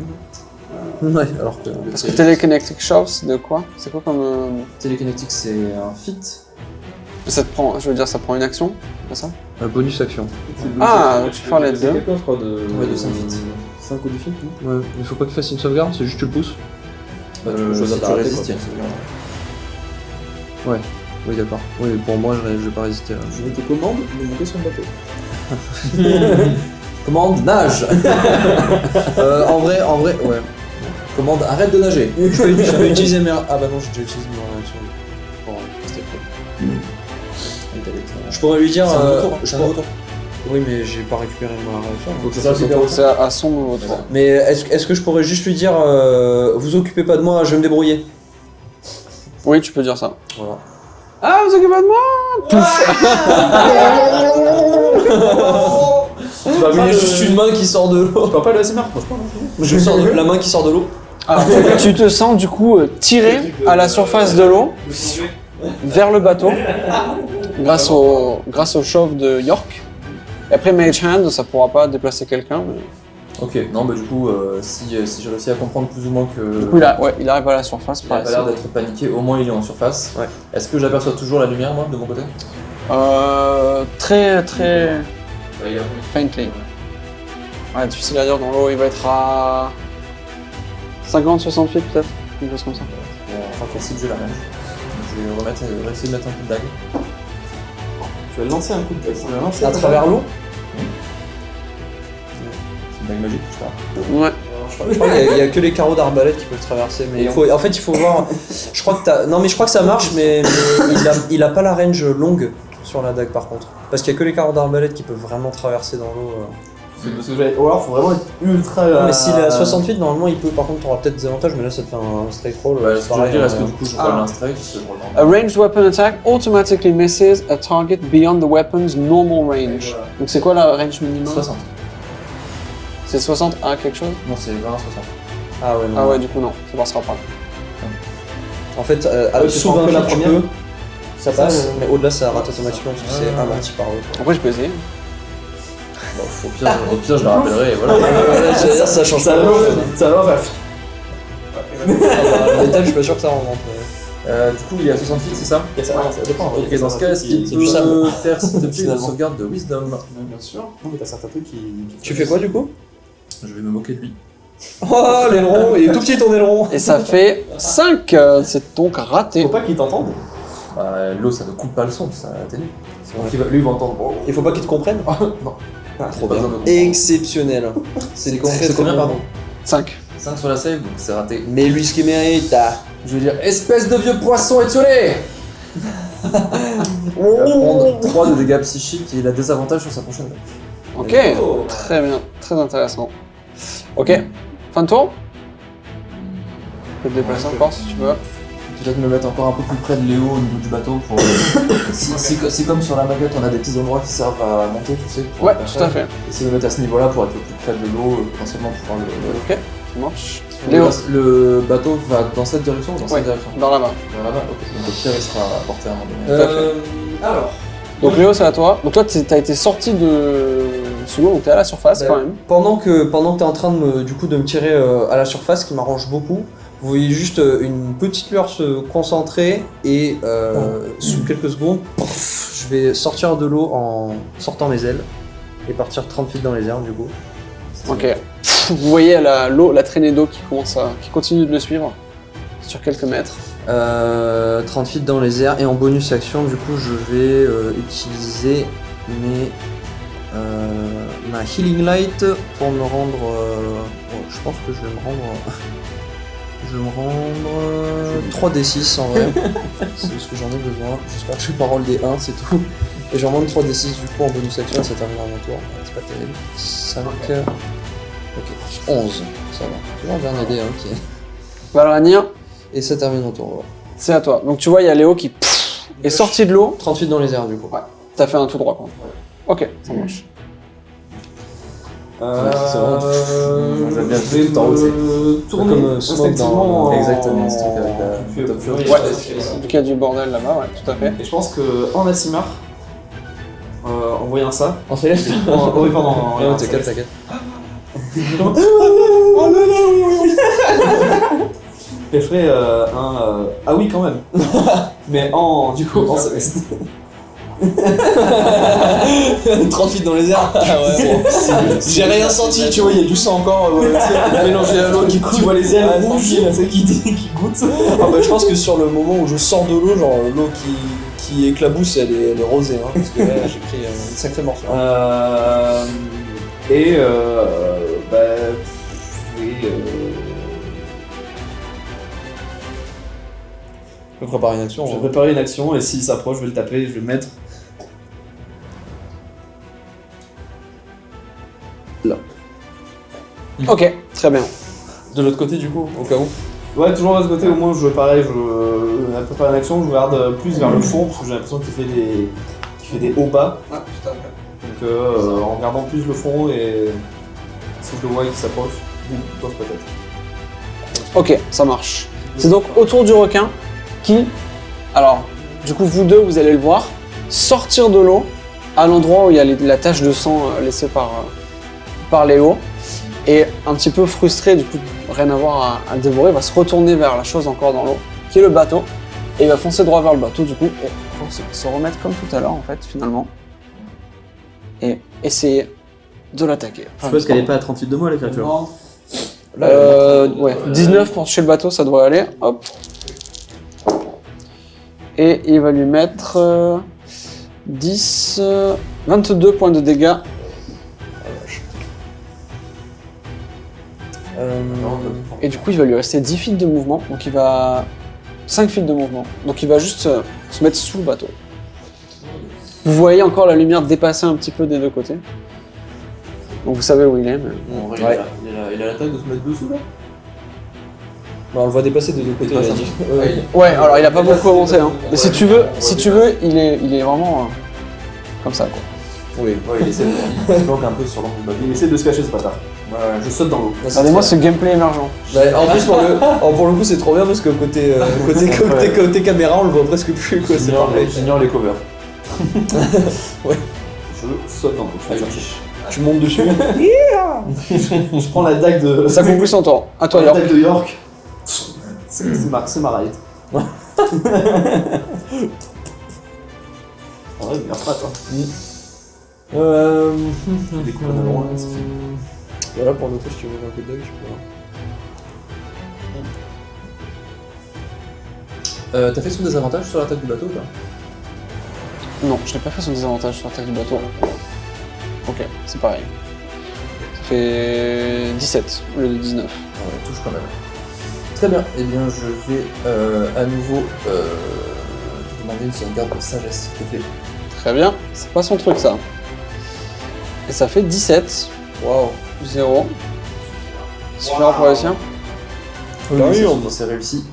Speaker 2: Ouais, alors que.
Speaker 1: Parce que Telekinetic Shove, c'est de quoi? C'est quoi comme...
Speaker 3: Télékinétique c'est un feat.
Speaker 1: Ça te prend, je veux dire, ça prend une action, c'est ça?
Speaker 2: Bonus action.
Speaker 1: Ah, donc tu peux faire les deux.
Speaker 4: quelqu'un, je crois, de...
Speaker 3: Ouais, de 5 feet.
Speaker 4: 5 ou 10 feet, non
Speaker 2: Ouais, il faut pas qu'il fasse une sauvegarde, c'est juste tu le pousses.
Speaker 3: Bah,
Speaker 4: je
Speaker 3: si
Speaker 4: dois
Speaker 3: tu
Speaker 4: t'arrêter,
Speaker 3: résistes,
Speaker 4: quoi.
Speaker 3: il y a une sauvegarde.
Speaker 2: Oui, d'accord. Oui, pour moi, je vais pas résister là.
Speaker 4: Je te commande de monter sur le bateau.
Speaker 3: Commande, nage.
Speaker 2: En vrai, ouais.
Speaker 3: Commande, arrête de nager.
Speaker 2: Je peux utiliser mes. Ah bah non, j'ai déjà utilisé mes réactions. Pour rester prêt. Je pourrais lui dire.
Speaker 3: C'est un retour,
Speaker 2: je
Speaker 3: c'est un
Speaker 2: pourrais-
Speaker 3: retour.
Speaker 2: Oui, mais j'ai pas récupéré ma réaction.
Speaker 3: Faut que ça soit super
Speaker 1: C'est à son nouveau tour.
Speaker 2: Mais est-ce que je pourrais juste lui dire vous occupez pas de moi, je vais me débrouiller.
Speaker 1: Oui, tu peux dire ça.
Speaker 2: Voilà.
Speaker 1: Ah, vous occupez pas de moi?
Speaker 2: Mais il y a juste une main qui sort de l'eau.
Speaker 4: Tu parles pas de SMR? Moi je parle.
Speaker 2: Je sors de la main qui sort de l'eau.
Speaker 1: Alors, tu te sens du coup tiré à la surface de l'eau vers le bateau grâce au shove de York. Et après Mage Hand, ça pourra pas déplacer quelqu'un. Mais...
Speaker 3: Ok, non bah du coup, si j'ai réussi à comprendre plus ou moins que...
Speaker 1: Du coup, il arrive à la surface.
Speaker 3: Il a
Speaker 1: par
Speaker 3: pas
Speaker 1: ici.
Speaker 3: l'air d'être paniqué, au moins il est en surface.
Speaker 2: Ouais.
Speaker 3: Est-ce que j'aperçois toujours la lumière moi de mon côté?
Speaker 1: Très faintly. Ouais, difficile à dire dans l'eau, il va être à 50-60 pieds peut-être, quelque chose comme ça.
Speaker 3: Bon, enfin facile, je la range. Je vais essayer de mettre un coup de dague.
Speaker 4: Tu vas lancer un coup de dague.
Speaker 2: À travers l'eau.
Speaker 3: C'est une dague magique, je sais pas.
Speaker 1: Ouais.
Speaker 2: Je crois qu'il y a que les carreaux d'arbalète qui peuvent traverser. Mais en fait, il faut voir. Je crois que non, mais je crois que ça marche, mais il a pas la range longue sur la dague par contre. Parce qu'il y a que les carreaux d'arbalète qui peuvent vraiment traverser dans l'eau.
Speaker 4: Parce que ou alors faut vraiment être ultra.
Speaker 2: Mais s'il est à 68, normalement il peut. Par contre, t'auras peut-être des avantages, mais là ça te fait un straight roll.
Speaker 3: Ouais,
Speaker 2: c'est
Speaker 3: ce que je veux
Speaker 2: pareil,
Speaker 3: dire, est-ce que du coup je roll un strike?
Speaker 1: A ranged weapon attack automatically misses a target beyond the weapon's normal range. Donc c'est quoi la range minimum?
Speaker 3: 60.
Speaker 1: C'est 60 à quelque chose?
Speaker 3: Non, c'est 20 à 60.
Speaker 2: Ah ouais, non.
Speaker 1: Ah ouais, du coup non, ça passera pas.
Speaker 2: En fait,
Speaker 4: Ouais,
Speaker 2: sous
Speaker 4: tu prends
Speaker 2: 20
Speaker 4: que la
Speaker 2: feet, tu
Speaker 4: première.
Speaker 2: peux. Ça passe, mais au-delà ça rate automatiquement parce que c'est amorti par eux.
Speaker 1: Après je peux essayer.
Speaker 3: Bon, au pire, je la rappellerai et voilà.
Speaker 2: Ça change
Speaker 4: Ça
Speaker 2: pas.
Speaker 4: l'offre, ça l'offre.
Speaker 2: Le métal, je suis pas sûr que ça remonte.
Speaker 3: Du coup, il est à 60 feet, c'est ça?
Speaker 4: Ça dépend.
Speaker 3: Ok, dans ce cas, est-ce qu'il
Speaker 2: c'est du sable.
Speaker 3: peut faire s'il te plaît une
Speaker 2: Finalement.
Speaker 3: sauvegarde de Wisdom?
Speaker 4: Bien sûr. Non, mais t'as certains trucs qui.
Speaker 2: Tu fais quoi du coup?
Speaker 3: Je vais me moquer de lui.
Speaker 2: Oh l'aileron, il est tout petit ton aileron.
Speaker 1: Et ça fait 5, c'est donc raté.
Speaker 4: Faut pas qu'ils t'entendent.
Speaker 3: Bah, l'eau, ça ne coupe pas le son, ça à la télé. Lui, il va entendre. Oh,
Speaker 2: Il faut pas qu'il te comprenne.
Speaker 3: non.
Speaker 2: Trop
Speaker 3: Pas
Speaker 2: bien.
Speaker 3: besoin de comprendre.
Speaker 2: Exceptionnel. C'est
Speaker 3: C'est combien, pardon?
Speaker 1: 5.
Speaker 3: 5 sur la save, donc c'est raté.
Speaker 2: Mais lui ce qu'il mérite.
Speaker 3: Je veux dire, espèce de vieux poisson étiolé! Il va prendre 3 de dégâts psychiques et il a des avantages sur sa prochaine attaque.
Speaker 1: Ok, très bien, très intéressant. Ok, fin de tour. Tu peux te déplacer encore si tu veux.
Speaker 3: Peut-être me mettre encore un peu plus près de Léo au niveau du bateau pour. si comme sur la maquette on a des petits endroits qui servent à monter, tu sais. Pour
Speaker 1: Ouais,
Speaker 3: le
Speaker 1: tout à
Speaker 3: passage,
Speaker 1: fait.
Speaker 3: essayer de me mettre à ce niveau-là pour être le plus près de l'eau, potentiellement pouvoir le.
Speaker 1: Ok, ça marche. Léo,
Speaker 3: Le bateau va dans cette direction ou dans
Speaker 1: Ouais.
Speaker 3: cette direction?
Speaker 1: vers là-bas.
Speaker 3: Vers là-bas, ok. Donc le pire il sera à portée à un moment donné.
Speaker 2: Alors.
Speaker 1: Donc Léo, c'est à toi. Donc toi, t'as été sorti de sous l'eau, donc t'es à la surface quand même.
Speaker 2: Pendant que t'es en train de me tirer à la surface, qui m'arrange beaucoup, vous voyez juste une petite lueur se concentrer et sous quelques secondes, pouf, je vais sortir de l'eau en sortant mes ailes et partir 30 feet dans les airs du coup.
Speaker 1: Ok. Vous voyez la traînée d'eau qui continue de le suivre sur quelques mètres.
Speaker 2: 30 feet dans les airs et en bonus action du coup je vais utiliser mes ma Healing Light pour me rendre... je pense que je vais me rendre... Je vais me rendre 3d6 en vrai. C'est ce que j'en ai besoin. J'espère que je vais pas roll des 1, c'est tout. Et j'en rendre 3d6 du coup en bonus action, ça termine à mon tour. C'est pas terrible. 5... Ok, 11. Ça va. Toujours un dernier dé qui est...
Speaker 1: Valranir,
Speaker 2: Et ça termine mon tour. Voilà.
Speaker 1: c'est à toi. Donc tu vois, il y a Léo qui est sorti de l'eau.
Speaker 2: 38 dans les airs du coup.
Speaker 1: Ouais. T'as fait un tout droit, quoi. Ok, ça marche.
Speaker 3: J'aime bien
Speaker 4: je vais
Speaker 3: tout en haut,
Speaker 4: tourner
Speaker 2: comme Smoke
Speaker 4: instinctivement
Speaker 2: dans-
Speaker 4: en-
Speaker 3: Exactement, ce truc avec la
Speaker 4: Tu
Speaker 3: Top
Speaker 4: fais-
Speaker 3: Fury.
Speaker 4: Ouais.
Speaker 1: Donc il y a du bordel là-bas, ouais, tout à fait.
Speaker 4: Et je pense que en Asimar, en voyant ça,
Speaker 2: En céleste.
Speaker 4: oui pardon, en
Speaker 2: Non, t'inquiète, t'inquiète.
Speaker 4: Et je ferai ah oui quand même. Mais du coup en céleste.
Speaker 2: 38 dans les airs. Ah ouais, j'ai rien senti, tu vois, il y a du sang encore mélangé à l'eau.
Speaker 4: Du coup, tu vois les ailes rouges qui goûtent.
Speaker 2: Ah bah, je pense que sur le moment où je sors de l'eau, genre l'eau qui éclabousse, elle est rosée, hein, parce que là j'ai pris une sacrée morceau.
Speaker 4: Et
Speaker 2: Je vais préparer une action.
Speaker 4: je vais préparer une action et s'il s'approche, je vais le taper, je vais le mettre.
Speaker 1: Ok, très bien.
Speaker 2: De l'autre côté, du coup, au cas où.
Speaker 4: Ouais, toujours de ce côté, au moins je pareil, je prépare une action, je regarde plus vers le fond parce que j'ai l'impression qu'il fait des hauts bas.
Speaker 1: Ouais, tout à fait.
Speaker 4: Donc en regardant plus le fond et si je le vois qui s'approche, boum, peut-être.
Speaker 1: Ok, ça marche. C'est donc autour du requin qui, alors, du coup, vous deux, vous allez le voir sortir de l'eau à l'endroit où il y a la tache de sang laissée par Léo. Et un petit peu frustré, du coup, rien à voir à le dévorer, il va se retourner vers la chose encore dans l'eau, qui est le bateau, et il va foncer droit vers le bateau, du coup, et pour se remettre comme tout à l'heure, en fait, finalement, et essayer de l'attaquer.
Speaker 5: Je suppose qu'elle est pas à 38 de moi la créature.
Speaker 1: Ouais, 19 pour toucher le bateau, ça devrait aller. Hop. Et il va lui mettre 10, 22 points de dégâts. Et du coup, il va lui rester 10 feet de mouvement, donc il va... 5 feet de mouvement. Donc il va juste se mettre sous le bateau. Vous voyez encore la lumière dépasser un petit peu des deux côtés. Donc vous savez où il est, mais...
Speaker 5: En vrai,
Speaker 2: Ouais.
Speaker 5: il a la taille de se mettre dessous là.
Speaker 2: Bah, on le voit dépasser de deux côtés.
Speaker 5: pas
Speaker 2: il a
Speaker 5: ça.
Speaker 2: dit.
Speaker 1: Ouais, alors il a pas beaucoup avancé, hein. Mais si tu veux, il est vraiment comme ça, quoi.
Speaker 2: Oui.
Speaker 3: Ouais, il essaie de se planque un peu sur l'angle du bateau.
Speaker 4: Il essaie de se cacher ce bâtard.
Speaker 3: Ouais,
Speaker 4: Je saute dans l'eau.
Speaker 1: Regardez-moi ce gameplay émergent.
Speaker 2: Bah, en plus, pour le coup, c'est trop bien parce que côté caméra, on le voit presque plus. Quoi, c'est parfait.
Speaker 3: J'ignore les covers.
Speaker 4: Je saute dans l'eau. Je vais chercher.
Speaker 2: Tu montes dessus.
Speaker 4: Je prends la dague de.
Speaker 1: Ça conclut son tour. À toi,
Speaker 4: la
Speaker 1: York.
Speaker 4: dague de York. C'est ma ride. En vrai, il meurt pas, toi. Des coups de loin, c'est fini.
Speaker 2: Voilà, pour le coup, si tu veux un coup de dague, tu peux.
Speaker 3: T'as fait son désavantage sur l'attaque du bateau ou pas?
Speaker 1: Non, je n'ai pas fait son désavantage sur l'attaque du bateau. Ok, c'est pareil. Ça fait 17 au lieu de 19.
Speaker 3: Ouais, touche quand même. Très bien, eh bien je vais à nouveau te demander une sauvegarde de sagesse, s'il te plaît.
Speaker 1: Très bien, c'est pas son truc ça. Et ça fait 17. Waouh, 0. Super pour les siens.
Speaker 3: C'est réussi.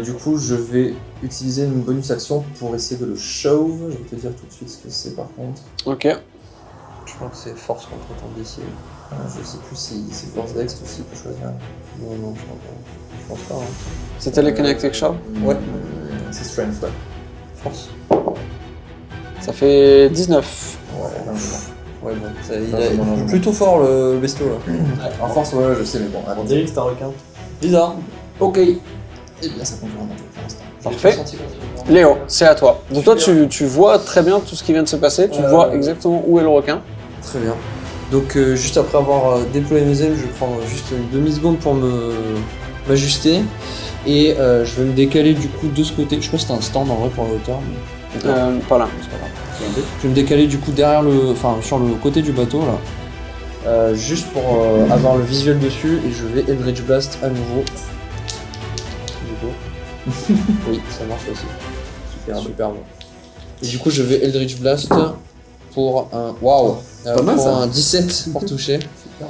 Speaker 3: Du coup, je vais utiliser une bonus action pour essayer de le shove. Je vais te dire tout de suite ce que c'est par contre.
Speaker 1: Ok.
Speaker 2: Je crois que c'est force contre ton DC.
Speaker 3: Je sais plus si c'est force dex ou s'il peut choisir.
Speaker 2: Non, je crois pas. Je pense pas. Hein.
Speaker 1: C'était les Connected Shop.
Speaker 2: Ouais.
Speaker 3: C'est strength, ouais.
Speaker 2: Force.
Speaker 1: Ça fait 19.
Speaker 3: Ouais, largement.
Speaker 2: Ouais, bon.
Speaker 3: Non,
Speaker 2: Il est plutôt fort le bestiau là.
Speaker 3: En force, ouais, je sais, mais bon.
Speaker 4: On dirait que c'est un requin.
Speaker 2: Bizarre.
Speaker 3: Ok. Eh bien, ça conclut mon tour pour l'instant.
Speaker 1: Parfait. Léo, c'est à toi. Donc toi, tu vois très bien tout ce qui vient de se passer. Tu vois exactement où est le requin.
Speaker 2: Très bien. Donc juste après avoir déployé mes ailes, je vais prendre juste une demi-seconde pour m'ajuster. Et je vais me décaler du coup de ce côté. Je sais pas si c'était un stand en vrai pour la hauteur. Mais...
Speaker 1: Pas là, c'est pas grave.
Speaker 2: Je vais me décaler du coup sur le côté du bateau là. Juste pour avoir le visuel dessus et je vais Eldritch Blast à nouveau. Du coup. Oui, ça marche aussi. Super bon. Et du coup je vais Eldritch Blast pour un. Waouh!
Speaker 4: mal,
Speaker 2: Pour
Speaker 4: ça.
Speaker 2: un 17 pour toucher.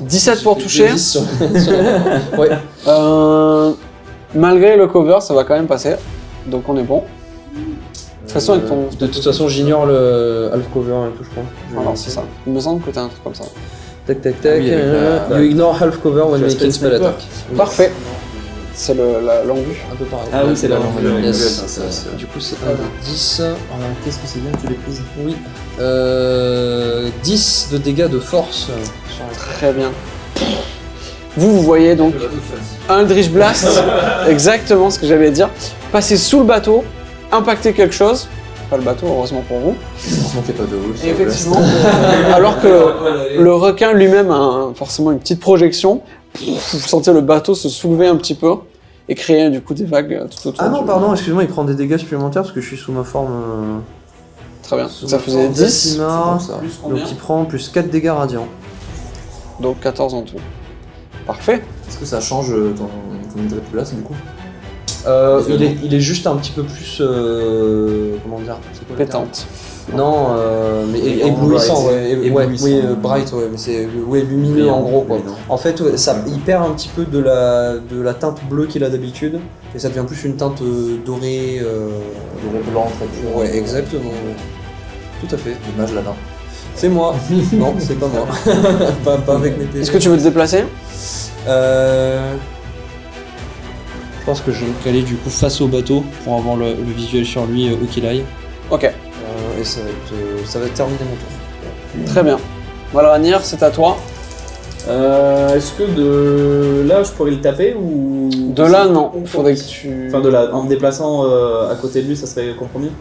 Speaker 1: 17 pour toucher.
Speaker 2: 10 sur- Ouais.
Speaker 1: Malgré le cover, ça va quand même passer. Donc on est bon. De toute façon, avec ton.
Speaker 2: De toute façon, j'ignore le half cover et tout, je crois.
Speaker 1: Alors c'est ça. Il me semble que t'as un truc comme ça.
Speaker 2: Tac tac
Speaker 3: Ah
Speaker 2: tac.
Speaker 3: oui, avec la-
Speaker 2: You ignore half cover when
Speaker 4: Tu as
Speaker 2: making
Speaker 4: spell
Speaker 2: spell
Speaker 4: sniper.
Speaker 2: attack.
Speaker 1: Parfait. C'est la longue vue.
Speaker 2: Un peu pareil.
Speaker 4: Ah oui, c'est la longue.
Speaker 2: Yes.
Speaker 3: ça.
Speaker 2: Du coup, c'est un des 10.
Speaker 3: Qu'est-ce que c'est bien que tu l'aies prise?
Speaker 2: Oui. 10 de dégâts de force.
Speaker 1: Très bien. Vous voyez donc un Eldritch Blast, exactement ce que j'allais dire, passer sous le bateau, impacter quelque chose, pas le bateau heureusement pour vous,
Speaker 3: Heureusement qu'il n'y a pas de haut.
Speaker 1: et effectivement, alors que le requin lui-même a forcément une petite projection, vous sentez le bateau se soulever un petit peu et créer du coup des vagues tout autour.
Speaker 2: Ah non, pardon, excuse-moi, il prend des dégâts supplémentaires parce que je suis sous ma forme.
Speaker 1: Très bien,
Speaker 2: Sous
Speaker 1: ça
Speaker 2: ma
Speaker 1: faisait
Speaker 2: forme
Speaker 1: 10,
Speaker 2: Decima,
Speaker 3: c'est bon, ça.
Speaker 1: plus
Speaker 2: donc
Speaker 1: combien
Speaker 2: il prend plus 4 dégâts radiants.
Speaker 1: Donc 14 en tout. Parfait.
Speaker 3: Est-ce que ça change ton Eldritch Blast du coup?
Speaker 2: Il est juste un petit peu plus. Comment dire, c'est quoi le terme?
Speaker 1: Pétante.
Speaker 2: Non, mais éblouissant, ouais,
Speaker 3: Éblouissant.
Speaker 2: oui, bright, ouais, mais c'est lumineux en gros quoi. En fait, ouais, il perd un petit peu de la teinte bleue qu'il a d'habitude, et ça devient plus une teinte dorée.
Speaker 3: Doré blanc, très pur.
Speaker 2: Ouais, exactement. Tout à fait.
Speaker 3: L'image là-dedans.
Speaker 2: C'est moi. Non, c'est pas moi. pas avec mes PV.
Speaker 1: Est-ce que tu veux te déplacer?
Speaker 2: Je pense que je vais me caler du coup face au bateau pour avoir le visuel sur lui où qu'il aille.
Speaker 1: Ok,
Speaker 2: Et ça va être terminé mon tour.
Speaker 1: très bien. Valranir, c'est à toi.
Speaker 4: Est-ce que de là je pourrais le taper ou.
Speaker 1: De là, non. Il faudrait que tu...
Speaker 4: Enfin, de là, en me déplaçant à côté de lui, ça serait compromis.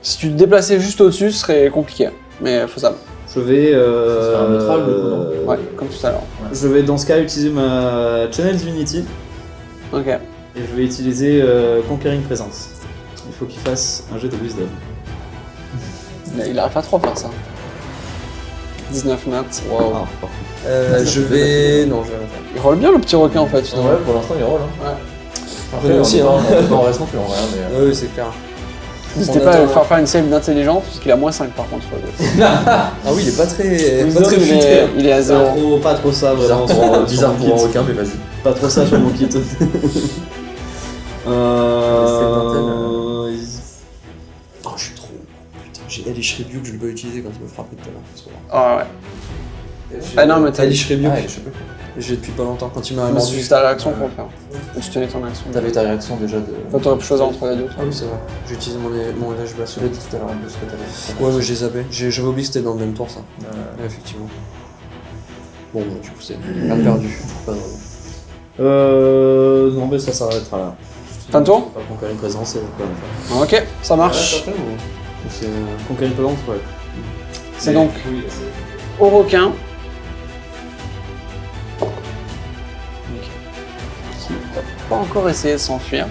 Speaker 1: Si tu te déplaçais juste au-dessus, ce serait compliqué, mais faisable.
Speaker 4: Je vais.
Speaker 3: serait un neutral, du coup, non
Speaker 1: Ouais, comme tout à l'heure.
Speaker 4: Je vais dans ce cas utiliser ma Channel Divinity
Speaker 1: Ok.
Speaker 4: et je vais utiliser Conquering Presence. Il faut qu'il fasse un jet de Wisdom.
Speaker 1: Il arrive pas trop à faire ça. 19 maths.
Speaker 2: Waouh.
Speaker 4: Ah, parfait.
Speaker 2: Je vais. Non, je vais rien faire.
Speaker 1: Il roule bien le petit requin en fait. finalement.
Speaker 3: Ouais, pour l'instant il roule. Hein.
Speaker 1: Ouais.
Speaker 3: Après,
Speaker 2: aussi,
Speaker 3: on
Speaker 2: hein.
Speaker 3: est pas en reste non plus en vrai, mais.
Speaker 2: Oui, c'est clair.
Speaker 1: N'hésitez
Speaker 2: On
Speaker 1: pas à
Speaker 2: attend,
Speaker 1: lui faire une save d'intelligence, parce qu'il a moins 5 par contre. sur le-
Speaker 2: Ah oui, il est pas très.
Speaker 1: Wisdom, il est à 0.
Speaker 4: Pas trop ça,
Speaker 3: Bizarre
Speaker 4: vraiment.
Speaker 3: pour, bizarre pour un requin, mais vas-y.
Speaker 4: Pas trop ça sur mon kit.
Speaker 2: Oh, je suis trop. Putain, j'ai Elish Rebuke, je l'ai pas utilisé quand il me frappait tout à l'heure. C'est pas grave.
Speaker 1: Ah ouais. Ah non, mais t'as
Speaker 2: Elish Rebuke,
Speaker 3: Ah, je sais pas.
Speaker 2: j'ai depuis pas longtemps quand il m'a
Speaker 1: Mais
Speaker 2: mordu.
Speaker 1: c'est juste ta réaction pour le faire. Et tu tenais ton action.
Speaker 3: T'avais ta réaction déjà de.
Speaker 1: Toi, t'aurais pu choisir entre les deux.
Speaker 2: Ah oui, c'est vrai. J'ai utilisé mon Elish Blast.
Speaker 3: Je l'ai dit tout à l'heure un peu ce que t'avais.
Speaker 2: Ouais, mais j'ai zappé. J'avais oublié que c'était dans le même tour ça. Ouais, effectivement. Bon, bah, du coup, c'est pas perdu. Pas vraiment.
Speaker 4: Non, mais ça s'arrêtera là.
Speaker 1: Fin de tour
Speaker 4: Pas Conquering Presence, et quoi faire.
Speaker 1: Ok, ça marche.
Speaker 2: C'est.
Speaker 4: Conquering Presence, ouais.
Speaker 1: C'est donc au requin. Qui n'a pas encore essayé de s'enfuir.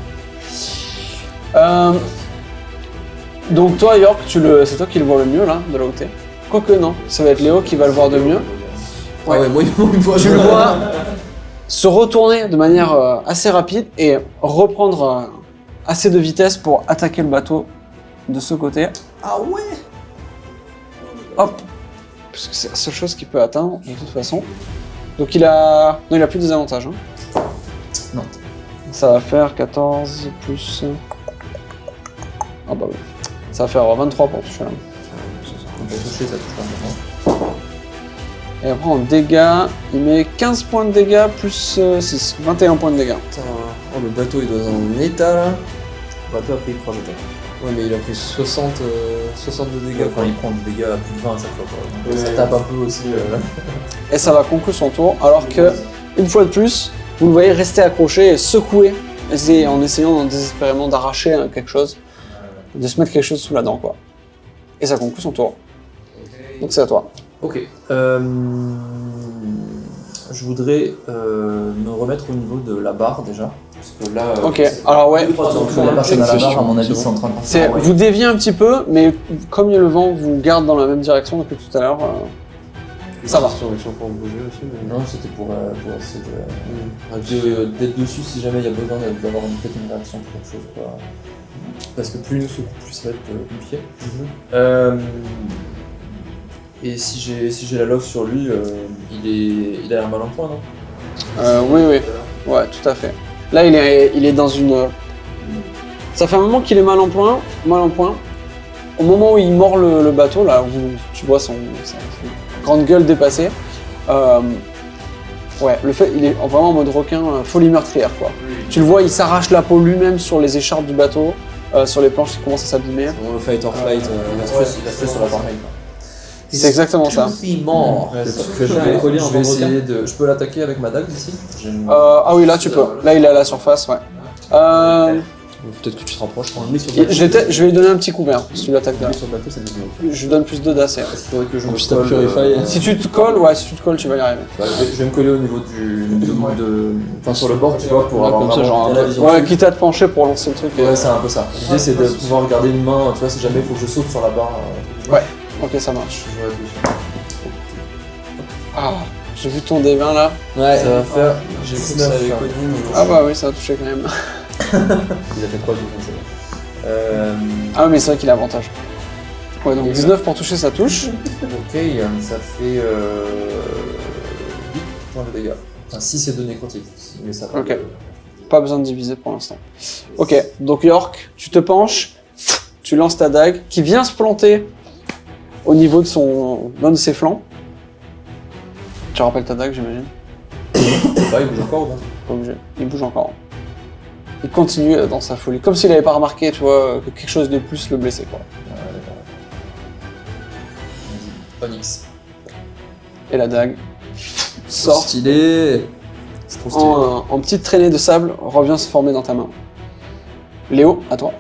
Speaker 1: Donc toi York, c'est toi qui le vois le mieux là, de là où t'es. Quoique non, ça va être Léo qui va le voir de mieux.
Speaker 2: Ah ouais, moi, il me voit.
Speaker 1: Tu le vois se retourner de manière assez rapide et reprendre assez de vitesse pour attaquer le bateau de ce côté.
Speaker 2: Ah ouais.
Speaker 1: Hop, parce que c'est la seule chose qu'il peut atteindre de toute façon. Donc il a... Non, il a plus de désavantages. Hein.
Speaker 3: Non.
Speaker 1: Ça va faire 14 plus... Ah bah oui. Ça va faire 23 pour toucher là.
Speaker 3: On peut toucher, ça touche pas maintenant.
Speaker 1: Et après en dégâts, il met 15 points de dégâts plus 6, 21 points de dégâts.
Speaker 2: Putain. Oh, le bateau il doit être en état là.
Speaker 4: On va tout appeler 3 attaques.
Speaker 2: Ouais, mais il a pris 62 dégâts.
Speaker 3: Quand il prend des dégâts à plus de 20 à chaque fois. Quoi. Donc,
Speaker 1: Ouais.
Speaker 3: ça tape un peu aussi.
Speaker 1: Et ça va conclure son tour, alors que, une fois de plus, vous le voyez rester accroché et secouer, en essayant désespérément d'arracher quelque chose, de se mettre quelque chose sous la dent, quoi. Et ça conclut son tour. Donc c'est à toi.
Speaker 3: Ok. Je voudrais me remettre au niveau de la barre déjà. Parce que là,
Speaker 1: Ok, alors ouais,
Speaker 3: donc la personne à la barre, à mon avis, c'est en train de partir.
Speaker 1: c'est, vous déviez un petit peu, mais comme le vent vous garde dans la même direction depuis tout à l'heure, ça va.
Speaker 2: Sur pour bouger aussi. Mais...
Speaker 3: Non, c'était pour essayer d'être dessus si jamais il y a besoin d'avoir peut-être une réaction pour quelque chose. Quoi. Parce que plus il nous secoue, plus ça va être compliqué. Et si j'ai la love sur lui, il a un mal en point, non?
Speaker 1: Oui, ouais, tout à fait. Là, il est dans une... Ça fait un moment qu'il est mal en point. Au moment où il mord le bateau, là, où tu vois sa grande gueule dépassée, ouais, il est vraiment en mode requin, folie meurtrière, quoi. Tu le vois, il s'arrache la peau lui-même sur les écharpes du bateau, sur les planches qui commencent à s'abîmer.
Speaker 2: Le fight or flight.
Speaker 3: Il a fait sur la barre.
Speaker 1: C'est exactement ça.
Speaker 2: Mort.
Speaker 3: Je vais essayer de... Je peux l'attaquer avec ma dague ici?
Speaker 1: Ah oui, là tu peux. Là il est à la surface, ouais.
Speaker 2: Peut-être que tu te rapproches.
Speaker 1: Je vais lui donner un petit couvert si tu l'attaques là.
Speaker 3: Sur le bateau, ça me
Speaker 1: Je lui donne plus de dAC.
Speaker 3: Il faudrait que je me
Speaker 2: Puisse ta
Speaker 3: colle,
Speaker 2: purify.
Speaker 1: Si tu te colles, tu vas y arriver.
Speaker 3: je vais me coller au niveau enfin sur le bord, tu vois, pour avoir
Speaker 2: comme ça, genre
Speaker 3: la vision.
Speaker 1: Ouais, quitte à te pencher pour lancer le truc.
Speaker 3: Ouais, c'est un peu ça. L'idée, c'est de pouvoir garder une main, tu vois, si jamais il faut que je saute sur la barre.
Speaker 1: Ouais, ok, ça marche.
Speaker 3: Je vois dessus.
Speaker 1: Ah, j'ai vu ton D20 là.
Speaker 2: Ouais,
Speaker 3: Ça va faire.
Speaker 2: J'ai
Speaker 3: J'ai
Speaker 2: fait ça avec
Speaker 3: connu.
Speaker 2: Odin.
Speaker 1: Ah bah oui, ça va toucher quand même.
Speaker 3: Il a fait 3 du
Speaker 1: Ah mais c'est vrai qu'il a avantage. Ouais, donc 19 pour toucher, ça touche.
Speaker 3: Ok, ça fait 8 points de dégâts. Enfin, 6 et 2 nécrotiques. Mais ça va.
Speaker 1: Ok. Pas besoin de diviser pour l'instant. Ok, donc York, tu te penches, tu lances ta dague qui vient se planter au niveau de l'un de ses flancs. Tu rappelles ta dague, j'imagine?
Speaker 3: Ouais, il bouge encore ou pas?
Speaker 1: Pas obligé. Il bouge encore. Il continue dans sa folie, comme s'il n'avait pas remarqué, tu vois, que quelque chose de plus le blessait, quoi.
Speaker 3: Vas-y, Onyx.
Speaker 1: Et la dague sort
Speaker 2: Stylé. C'est trop stylé.
Speaker 1: en petite traînée de sable, revient se former dans ta main. Léo, à toi.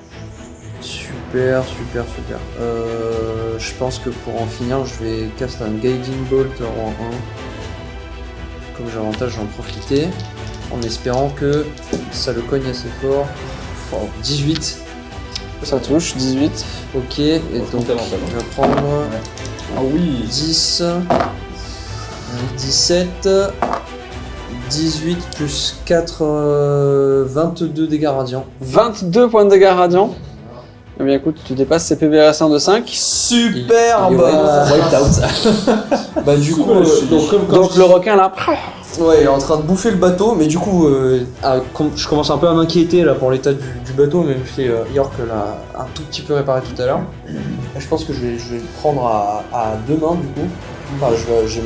Speaker 2: Super. Je pense que pour en finir, je vais cast un Guiding Bolt en 1. Comme j'ai avantage, j'en profiter. En espérant que ça le cogne assez fort. 18.
Speaker 1: Ça touche, 18.
Speaker 2: Ok, et donc je vais prendre
Speaker 4: Ah oui.
Speaker 2: 10, 17, 18 plus 4, 22 dégâts radiants.
Speaker 1: 22 points de dégâts radiants. Eh bien écoute, tu dépasses ces PV récents de 5.
Speaker 2: Superbe.
Speaker 3: Wiped out.
Speaker 2: Bah du coup,
Speaker 1: Donc le requin là,
Speaker 2: ouais, il est en train de bouffer le bateau, mais du coup, je commence un peu à m'inquiéter là pour l'état du bateau, même si York l'a un tout petit peu réparé tout à l'heure. Je pense que je vais le prendre à deux mains du coup. Enfin, j'ai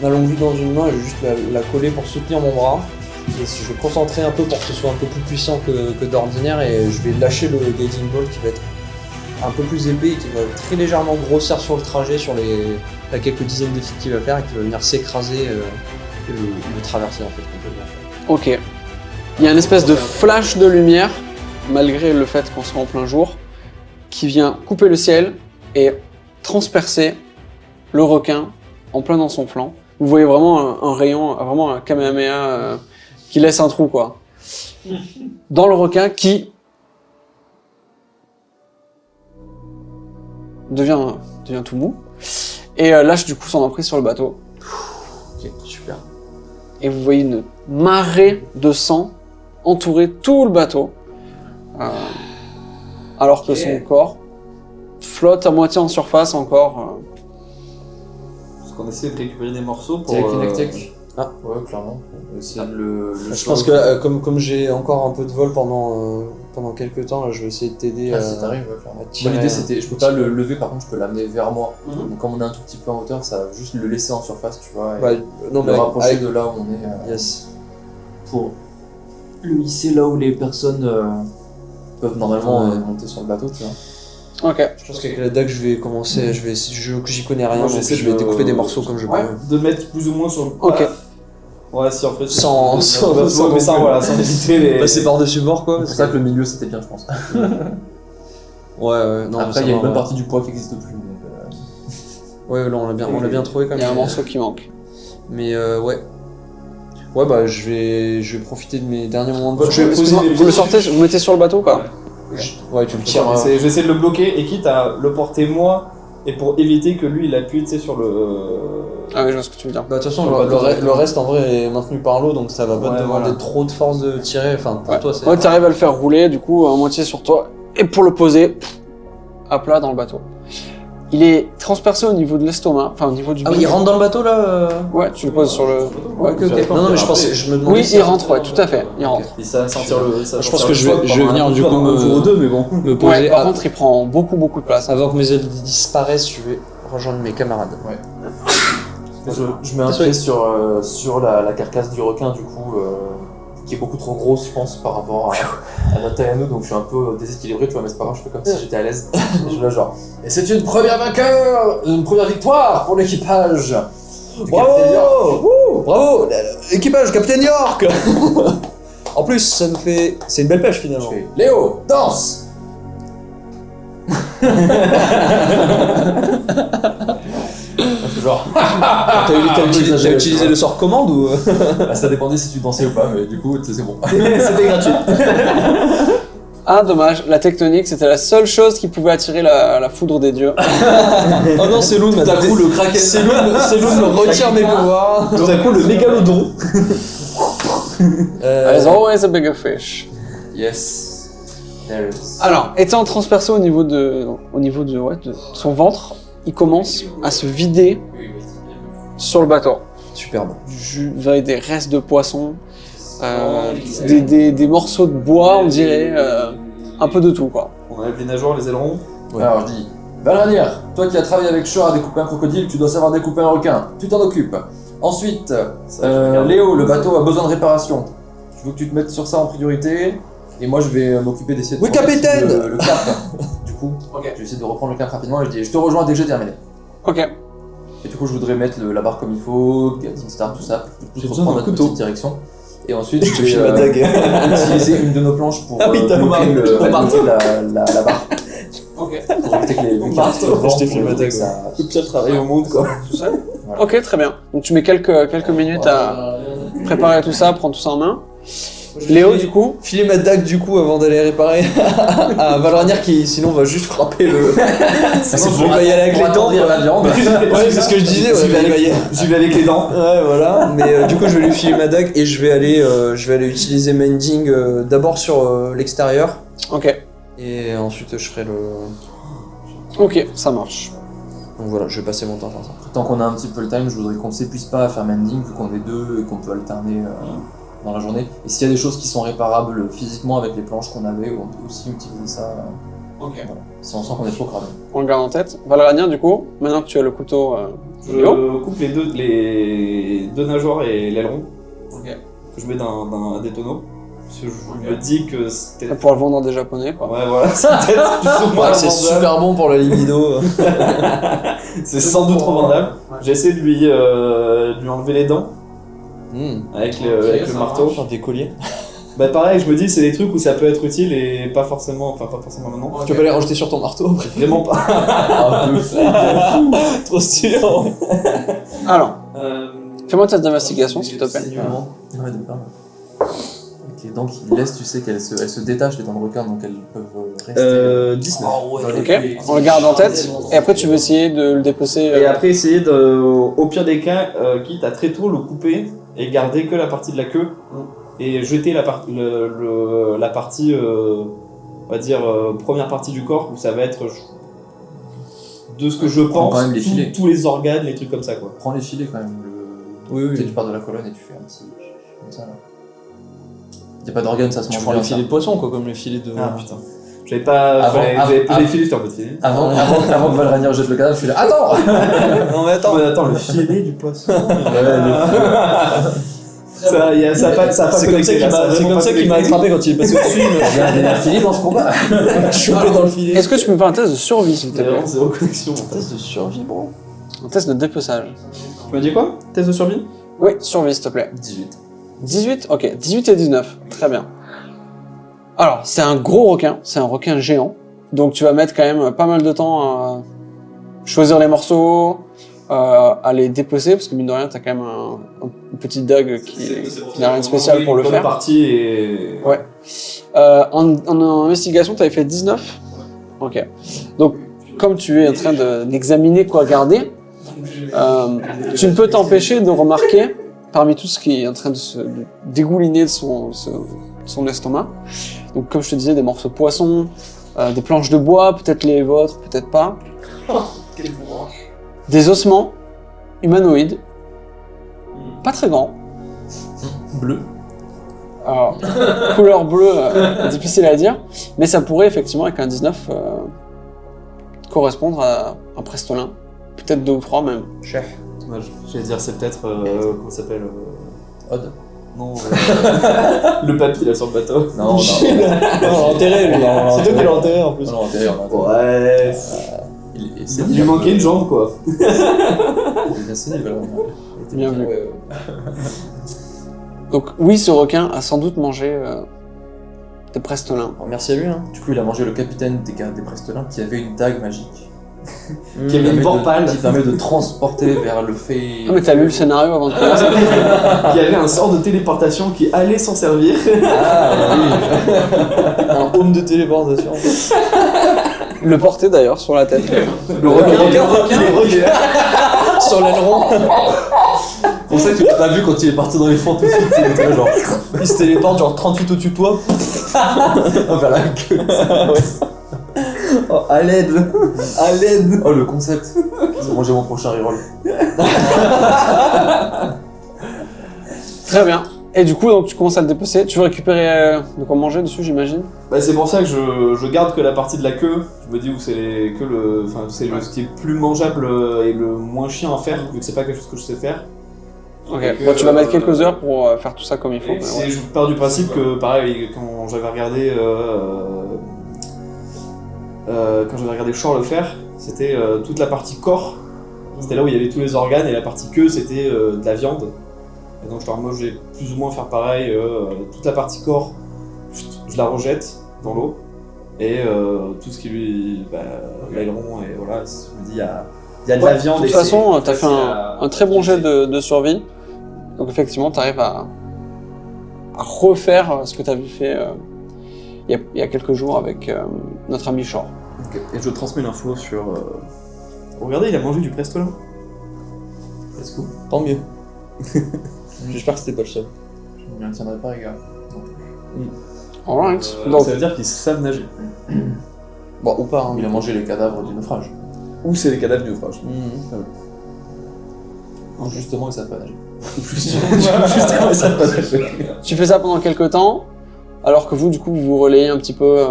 Speaker 2: ma longue vue dans une main, je vais juste la coller pour soutenir mon bras. Et je vais concentrer un peu pour que ce soit un peu plus puissant que d'ordinaire, et je vais lâcher le Guiding Bolt qui va être un peu plus épais et qui va très légèrement grossir sur le trajet, sur la quelques dizaines de feet qu'il va faire, et qui va venir s'écraser et le traverser en fait complètement.
Speaker 1: ok. Il y a une espèce de flash de lumière, malgré le fait qu'on soit en plein jour, qui vient couper le ciel et transpercer le requin en plein dans son flanc. Vous voyez vraiment un rayon, vraiment un Kamehameha qui laisse un trou, quoi. Dans le requin qui devient tout mou et lâche du coup son emprise sur le bateau.
Speaker 2: Ok, super.
Speaker 1: Et vous voyez une marée de sang entourer tout le bateau, alors que son corps flotte à moitié en surface encore.
Speaker 4: Parce qu'on essaie de récupérer des morceaux pour.
Speaker 3: Avec une tech.
Speaker 2: Ah.
Speaker 3: Ouais, clairement. C'est le
Speaker 2: Je pense que comme j'ai encore un peu de vol pendant quelques temps, là, je vais essayer de t'aider
Speaker 3: si t'arrives, ouais, clairement.
Speaker 2: à tirer.
Speaker 3: Moi, l'idée c'était, je peux
Speaker 2: un
Speaker 3: pas
Speaker 2: petit
Speaker 3: le
Speaker 2: peu.
Speaker 3: lever, par contre je peux l'amener vers moi. Donc comme on est un tout petit peu en hauteur, ça va juste le laisser en surface, tu vois, et
Speaker 2: Ouais, non
Speaker 3: le
Speaker 2: mais
Speaker 3: rapprocher
Speaker 2: avec-
Speaker 3: de là où on est,
Speaker 2: Yes.
Speaker 3: pour le hisser là où les personnes peuvent normalement
Speaker 2: Ouais.
Speaker 3: monter sur le bateau, tu vois.
Speaker 1: Ok.
Speaker 2: Je pense qu'avec la dague, je vais commencer. J'y connais rien,
Speaker 4: Moi,
Speaker 2: donc
Speaker 4: j'essaie
Speaker 2: je vais
Speaker 4: de-
Speaker 2: découper des morceaux comme je peux.
Speaker 4: De mettre plus ou moins sur le.
Speaker 1: Ok.
Speaker 4: Ouais, si en fait.
Speaker 2: Sans-
Speaker 4: mais ça, voilà, sans éviter les.
Speaker 2: Passer par-dessus bord quoi.
Speaker 3: C'est pour ça que le milieu c'était bien, je pense.
Speaker 2: Ouais, non.
Speaker 3: Après, il y a une bonne partie du poids qui n'existe plus. Donc,
Speaker 2: Ouais, là on l'a bien trouvé quand
Speaker 1: Il
Speaker 2: même.
Speaker 1: y a un morceau qui manque.
Speaker 2: Mais ouais. Ouais, bah je vais profiter de mes derniers moments de
Speaker 4: Je vais poser mes
Speaker 1: Vous le sortez, vous le mettez sur le bateau, quoi.
Speaker 2: Ouais, tu me tires.
Speaker 4: Je vais essayer de le bloquer et quitte à le porter moi et pour éviter que lui il appuie sur le.
Speaker 1: Ah oui, je vois ce que tu veux dire.
Speaker 2: Bah, de toute façon,
Speaker 4: Sur le bateau.
Speaker 2: le reste en vrai est maintenu par l'eau, donc ça va pas
Speaker 4: Ouais,
Speaker 2: te demander
Speaker 4: voilà.
Speaker 2: trop de force de tirer. Enfin, pour
Speaker 1: Ouais,
Speaker 2: toi, c'est.
Speaker 1: ouais t'arrives à le faire rouler, du coup, à moitié sur toi, et pour le poser, à plat dans le bateau. Il est transpercé au niveau de l'estomac, enfin au niveau du
Speaker 2: Ah oui, il
Speaker 1: bide.
Speaker 2: rentre dans le bateau là
Speaker 1: Ouais, tu le poses sur le... Ouais,
Speaker 2: Ok, ok. Non, non, mais je pensais, je me demandais.
Speaker 1: Oui,
Speaker 2: si-
Speaker 1: il rentre, ouais, tout à fait, il rentre.
Speaker 4: Et ça va sentir le. Ça va
Speaker 2: Je pense
Speaker 4: sentir
Speaker 2: que
Speaker 4: le
Speaker 2: je vais
Speaker 4: choc
Speaker 2: venir
Speaker 4: pendant
Speaker 2: du coup
Speaker 4: un jour ou deux, mais bon.
Speaker 2: me poser.
Speaker 1: Ouais, par contre, il prend beaucoup de place.
Speaker 2: Avant que mes ailes disparaissent, je vais rejoindre mes camarades.
Speaker 3: Je mets un pied sur la carcasse du requin, du coup, qui est beaucoup trop grosse, je pense, par rapport à notre taille à nous, donc je suis un peu déséquilibré, tu vois, mais c'est pas grave, je fais comme si j'étais à l'aise. Je suis là, genre. Et c'est une première une première victoire pour l'équipage du Capitaine York.
Speaker 2: Bravo Bravo Équipage, Capitaine York. En plus, ça nous fait. C'est une belle pêche
Speaker 3: Je
Speaker 2: finalement.
Speaker 3: fais, Léo, danse. Genre,
Speaker 2: T'as utilisé le sort commande ou.
Speaker 3: bah, ça dépendait si tu dansais ou pas, mais du coup, c'est bon.
Speaker 2: C'était gratuit.
Speaker 1: Ah, dommage, la tectonique, c'était la seule chose qui pouvait attirer la foudre des dieux.
Speaker 2: Oh non, c'est Loon,
Speaker 3: Tout à coup, le kraken.
Speaker 2: C'est Loon me retire mes pouvoirs.
Speaker 4: Tout à coup, le mégalodon.
Speaker 1: There's always a bigger fish.
Speaker 3: Yes. There is.
Speaker 1: Alors, étant transpercé au niveau de son ventre, il commence à se vider sur le bateau.
Speaker 2: Superbe.
Speaker 1: Vous avez des restes de poissons, des morceaux de bois, on dirait, un peu de tout, quoi.
Speaker 4: On enlève les nageoires, les ailerons.
Speaker 2: Ouais.
Speaker 3: Alors je dis, Valranier, toi qui as travaillé avec Shaw à découper un crocodile, tu dois savoir découper un requin. Tu t'en occupes. Ensuite, Léo, le bateau a besoin de réparation. Je veux que tu te mettes sur ça en priorité. Et moi je vais m'occuper d'essayer de
Speaker 2: Oui,
Speaker 3: prendre
Speaker 2: capitaine
Speaker 3: le cap. Du coup, je vais essayer de reprendre le cap rapidement et je dis, je te rejoins dès que j'ai terminé.
Speaker 1: Ok.
Speaker 3: Et du coup je voudrais mettre la barre comme il faut, Gatling Star, tout ça, pour
Speaker 4: J'ai besoin
Speaker 3: reprendre
Speaker 4: d'un
Speaker 3: notre
Speaker 4: couteau.
Speaker 3: petite direction. Et ensuite
Speaker 2: Je te
Speaker 3: je vais
Speaker 2: file ma dague.
Speaker 3: utiliser une de nos planches pour
Speaker 4: Ah oui, t'as
Speaker 3: bloquer
Speaker 4: ton marteau.
Speaker 3: la barre.
Speaker 1: Ok.
Speaker 3: Pour éviter que les
Speaker 4: marteau.
Speaker 2: Je t'ai fait ma dague,
Speaker 3: ça.
Speaker 4: Le pire travail au monde, quoi.
Speaker 1: Tout seul.
Speaker 3: Voilà.
Speaker 1: Ok, très bien. Donc tu mets quelques minutes à préparer tout ça, prendre tout ça en main. Léo, du coup,
Speaker 2: Filer ma dague du coup avant d'aller réparer à Valranier qui sinon va juste frapper le.
Speaker 3: C'est
Speaker 2: il va y aller avec les dents.
Speaker 3: la viande.
Speaker 2: Ouais, c'est ce que je disais. Ouais,
Speaker 4: J'y vais avec les dents.
Speaker 2: Ouais, voilà. Mais du coup, je vais lui filer ma dague et je vais aller utiliser Mending d'abord sur l'extérieur
Speaker 1: ok.
Speaker 2: et ensuite je ferai le.
Speaker 1: Ok, ça marche.
Speaker 2: Donc voilà, je vais passer mon temps à faire ça.
Speaker 3: Tant qu'on a un petit peu le time, je voudrais qu'on ne s'épuise pas à faire mending vu qu'on est deux et qu'on peut alterner dans la journée. Et s'il y a des choses qui sont réparables physiquement avec les planches qu'on avait, on peut aussi utiliser ça.
Speaker 1: Ok.
Speaker 3: Voilà. Si on sent qu'on est trop cramé.
Speaker 1: On le garde en tête. Valranier, du coup, maintenant que tu as le couteau, Léo.
Speaker 4: Je coupe les deux nageoires et l'aileron.
Speaker 1: Ok.
Speaker 4: Que je mets dans des tonneaux. Parce que je me dis que c'était.
Speaker 1: Pour le vendre en déjà japonais, quoi.
Speaker 4: Ouais, voilà, c'est peut-être plus ou moins
Speaker 2: Ouais, c'est
Speaker 4: vendable.
Speaker 2: super bon pour la libido.
Speaker 4: C'est sans doute revendable. J'ai essayé de lui enlever les dents avec le marteau.
Speaker 2: Faire des colliers.
Speaker 4: Bah pareil, je me dis c'est des trucs où ça peut être utile et pas forcément maintenant.
Speaker 2: Tu peux pas les rajouter sur ton marteau après.
Speaker 4: Vraiment pas.
Speaker 3: Un peu fou.
Speaker 2: Trop stylé. Ouais.
Speaker 1: Alors, fais-moi ta d'investigation, s'il te plaît.
Speaker 3: Ouais, d'accord. Avec les dents qui laissent, tu sais qu'elles se détachent les dents de requin, donc elles peuvent rester.
Speaker 4: 19.
Speaker 1: Ok, on le garde en tête. Et après, tu veux essayer de le dépecer.
Speaker 4: Et après essayer de, au pire des cas, quitte à très tôt le couper et garder que la partie de la queue et jeter la partie, on va dire première partie du corps où ça va être de ce que je
Speaker 3: Prends
Speaker 4: pense
Speaker 3: quand même les filets.
Speaker 4: tous les organes, les trucs comme ça quoi.
Speaker 3: Prends les filets quand même.
Speaker 2: Oui,
Speaker 3: Tu sais, tu pars de la colonne et tu fais un petit. Comme ça là. Y'a pas d'organes, ça se
Speaker 2: Tu
Speaker 3: mange
Speaker 2: prends
Speaker 3: bien,
Speaker 2: les filets de poisson quoi, comme les filets de.
Speaker 4: Ah putain. J'avais pas. J'avais pas les filets, j'étais en mode filet.
Speaker 3: Avant que Valranier jette le cadavre, je suis là. Attends.
Speaker 2: Non mais attends.
Speaker 4: Attends, le filet du poisson.
Speaker 2: C'est comme ça qu'il m'a attrapé quand il est passé au-dessus.
Speaker 3: Il y a des filets dans ce combat.
Speaker 2: Chopé dans le filet.
Speaker 1: Est-ce que tu peux me faire un test de survie, s'il te plaît?
Speaker 4: Vraiment, zéro connexion.
Speaker 2: Test de survie, bro.
Speaker 1: Un test de dépeçage.
Speaker 4: Tu m'as dit quoi? Test de survie?
Speaker 1: Oui, survie, s'il te plaît.
Speaker 3: 18.
Speaker 1: 18? Ok, 18 et 19. Très bien. Alors, c'est un gros requin, c'est un requin géant. Donc tu vas mettre quand même pas mal de temps à choisir les morceaux, à les dépecer, parce que mine de rien, t'as quand même une petite dague qui n'a rien de spécial pour le
Speaker 4: Bonne
Speaker 1: faire.
Speaker 4: partie et...
Speaker 1: Ouais. En investigation, tu avais fait 19. Ok. Donc, comme tu es en train d'examiner quoi garder, tu ne peux t'empêcher de remarquer, parmi tout ce qui est en train de se dégouliner de son estomac, donc comme je te disais, des morceaux de poisson, des planches de bois, peut-être les vôtres, peut-être pas, des ossements humanoïdes, pas très grands,
Speaker 3: Bleu.
Speaker 1: alors, couleur bleue, difficile à dire, mais ça pourrait effectivement, avec un 19, correspondre à un prestolin. Peut-être 2 ou 3 même.
Speaker 4: Ouais, j'allais dire, c'est peut-être... comment ça s'appelle
Speaker 3: Odd.
Speaker 4: Non, le papy là sur le bateau.
Speaker 3: Non, non.
Speaker 5: On l'a enterré, lui. C'est toi qui l'as enterré en plus.
Speaker 3: On l'a enterré,
Speaker 4: Ouais. Il lui manquait une jambe, quoi.
Speaker 3: Il est bien sénile, alors.
Speaker 1: Bien vu. Donc oui, ce requin a sans doute mangé des prestolins.
Speaker 5: Merci à lui. Hein.
Speaker 3: Du coup, il a mangé le capitaine des Prestolins qui avait une dague magique.
Speaker 4: Qui avait une porpale.
Speaker 3: Qui permet de transporter vers le fait.
Speaker 1: Ah mais t'as lu le scénario avant de commencer.
Speaker 4: Qui avait un sort de téléportation qui allait s'en servir.
Speaker 5: Un home de téléportation.
Speaker 1: Le porter d'ailleurs sur la tête.
Speaker 4: Le requin.
Speaker 5: Sur l'aileron.
Speaker 3: C'est pour ça que tu l'as pas vu quand il est parti dans les fonds tout de suite. Il était là, genre.
Speaker 5: Il se téléporte genre 38 au-dessus de toi.
Speaker 3: Vers la queue.
Speaker 5: Oh, à l'aide. À l'aide.
Speaker 3: Oh, le concept. Moi, j'ai mon prochain reroll.
Speaker 1: Très bien. Et du coup, donc tu commences à le dépecer. Tu veux récupérer de quoi manger dessus, j'imagine.
Speaker 4: Bah, c'est pour ça que je garde que la partie de la queue. Je me dis où c'est ce qui est plus mangeable et le moins chiant à faire, vu que c'est pas quelque chose que je sais faire.
Speaker 1: Ok.
Speaker 4: Donc,
Speaker 1: Bon, tu vas mettre quelques heures pour faire tout ça comme il faut.
Speaker 4: Et
Speaker 1: mais ouais.
Speaker 4: je pars du principe que, pareil, quand j'avais regardé Shore le faire, c'était toute la partie corps. C'était là où il y avait tous les organes et la partie queue, c'était de la viande. Et donc moi je vais plus ou moins faire pareil, toute la partie corps, je la rejette dans l'eau. Et tout ce qui lui... l'aileron, et voilà, je me dis, il y a de la viande.
Speaker 1: De toute façon, t'as fait un très bon jet de survie. Donc effectivement, t'arrives à refaire ce que t'avais fait il y a quelques jours avec notre ami Shore.
Speaker 4: Ok. Et je transmets l'info sur... Regardez, il a mangé du prestolin.
Speaker 3: Let's go.
Speaker 5: Tant mieux. J'espère que c'était pas le seul.
Speaker 3: Je ne tiendrai pas, les gars.
Speaker 1: Alright. Donc,
Speaker 4: Ça veut dire qu'ils savent nager.
Speaker 5: Bon, ou pas. Hein.
Speaker 3: Il a mangé les cadavres du naufrage.
Speaker 4: Ou c'est les cadavres du naufrage.
Speaker 3: Non, justement, ils savent pas nager.
Speaker 4: Justement, ils savent pas nager.
Speaker 1: tu fais ça pendant quelques temps, alors que vous, du coup, vous vous relayez un petit peu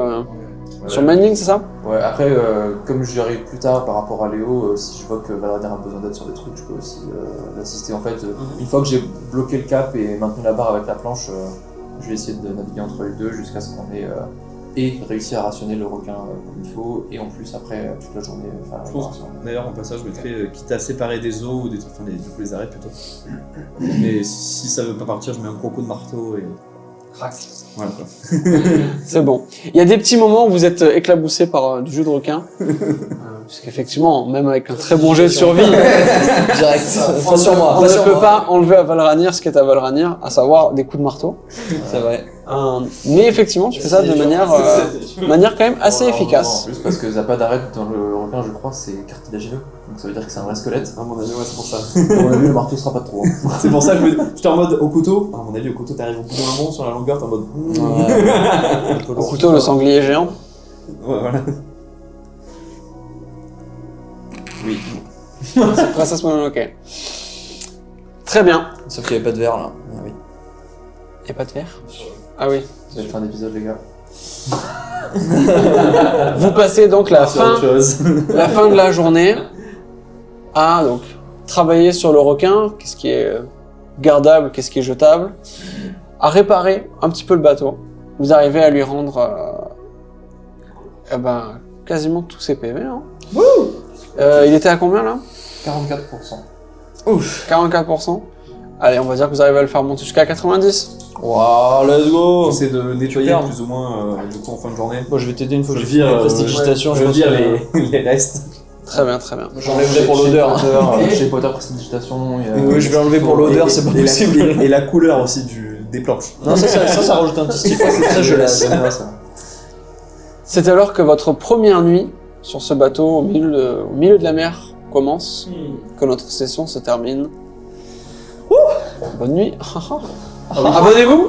Speaker 1: sur le main link, c'est ça?
Speaker 3: Ouais, après, comme j'y arrive plus tard par rapport à Léo, si je vois que Valradin a besoin d'aide sur des trucs, je peux aussi l'assister. En fait, une fois que j'ai bloqué le cap et maintenu la barre avec la planche, je vais essayer de naviguer entre les deux jusqu'à ce qu'on ait et réussi à rationner le requin comme il faut, et en plus, après, toute la journée, faire la
Speaker 4: Je pense
Speaker 3: réparation.
Speaker 4: D'ailleurs, en passage, je mettrais, quitte à séparer des os ou des trucs, enfin, du coup, les arrêts plutôt. Mais si ça veut pas partir, je mets un gros coup de marteau et. Crac. Voilà quoi.
Speaker 1: C'est bon. Il y a des petits moments où vous êtes éclaboussé par du jus de requin. Parce qu'effectivement, même avec un très bon jet de survie,
Speaker 5: Direct. Pas sur moi.
Speaker 1: on ne peut pas enlever à Valranir ce qui est à Valranir, à savoir des coups de marteau.
Speaker 5: C'est vrai.
Speaker 1: Mais effectivement, tu fais ça de manière quand même assez
Speaker 3: En
Speaker 1: efficace.
Speaker 3: plus, parce que Zappa d'arrête dans le requin, je crois, c'est cartilagineux. Donc ça veut dire que c'est un vrai squelette.
Speaker 4: À mon avis, ouais, c'est pour ça.
Speaker 3: À mon avis, le marteau sera pas de trop. Hein.
Speaker 4: C'est pour ça que j'étais en mode au couteau. À mon avis, au couteau, t'arrives au bout d'un moment sur la longueur, t'es en mode.
Speaker 1: Au couteau, le sanglier géant.
Speaker 4: Ouais, voilà.
Speaker 3: Oui.
Speaker 1: Princesse Mononoke. Très bien.
Speaker 5: Sauf qu'il n'y avait pas de verre là. Ah, oui.
Speaker 1: Il n'y a pas de verre? Ah oui.
Speaker 3: C'est la fin d'épisode, les gars.
Speaker 1: Vous passez donc la fin de la journée à donc travailler sur le requin, qu'est-ce qui est gardable, qu'est-ce qui est jetable, à réparer un petit peu le bateau. Vous arrivez à lui rendre quasiment tous ses PV. Hein. Il était à combien là?
Speaker 3: 44%.
Speaker 1: Ouf, 44%. Allez, on va dire que vous arrivez à le faire monter jusqu'à 90.
Speaker 5: Waouh, let's go.
Speaker 4: J'essaie de nettoyer
Speaker 5: Super.
Speaker 4: plus ou moins du coup en fin de journée.
Speaker 5: Bon, je vais t'aider une fois que
Speaker 4: Je
Speaker 5: j'ai fait
Speaker 4: vire
Speaker 5: la prestidigitation.
Speaker 4: je
Speaker 5: pense
Speaker 4: vire
Speaker 5: que-
Speaker 4: les restes.
Speaker 1: Très bien, très bien.
Speaker 2: J'enlèverai pour l'odeur.
Speaker 3: Chez Potter, précipitation.
Speaker 2: Oui, je vais enlever pour l'odeur, c'est pas
Speaker 4: Et la-
Speaker 2: possible.
Speaker 4: et la couleur aussi des planches.
Speaker 2: Non, ça rajoute un petit style. Ça, je laisse.
Speaker 1: C'est alors que votre première nuit sur ce bateau au milieu de la mer commence, que notre session se termine. Bonne nuit. Abonnez-vous.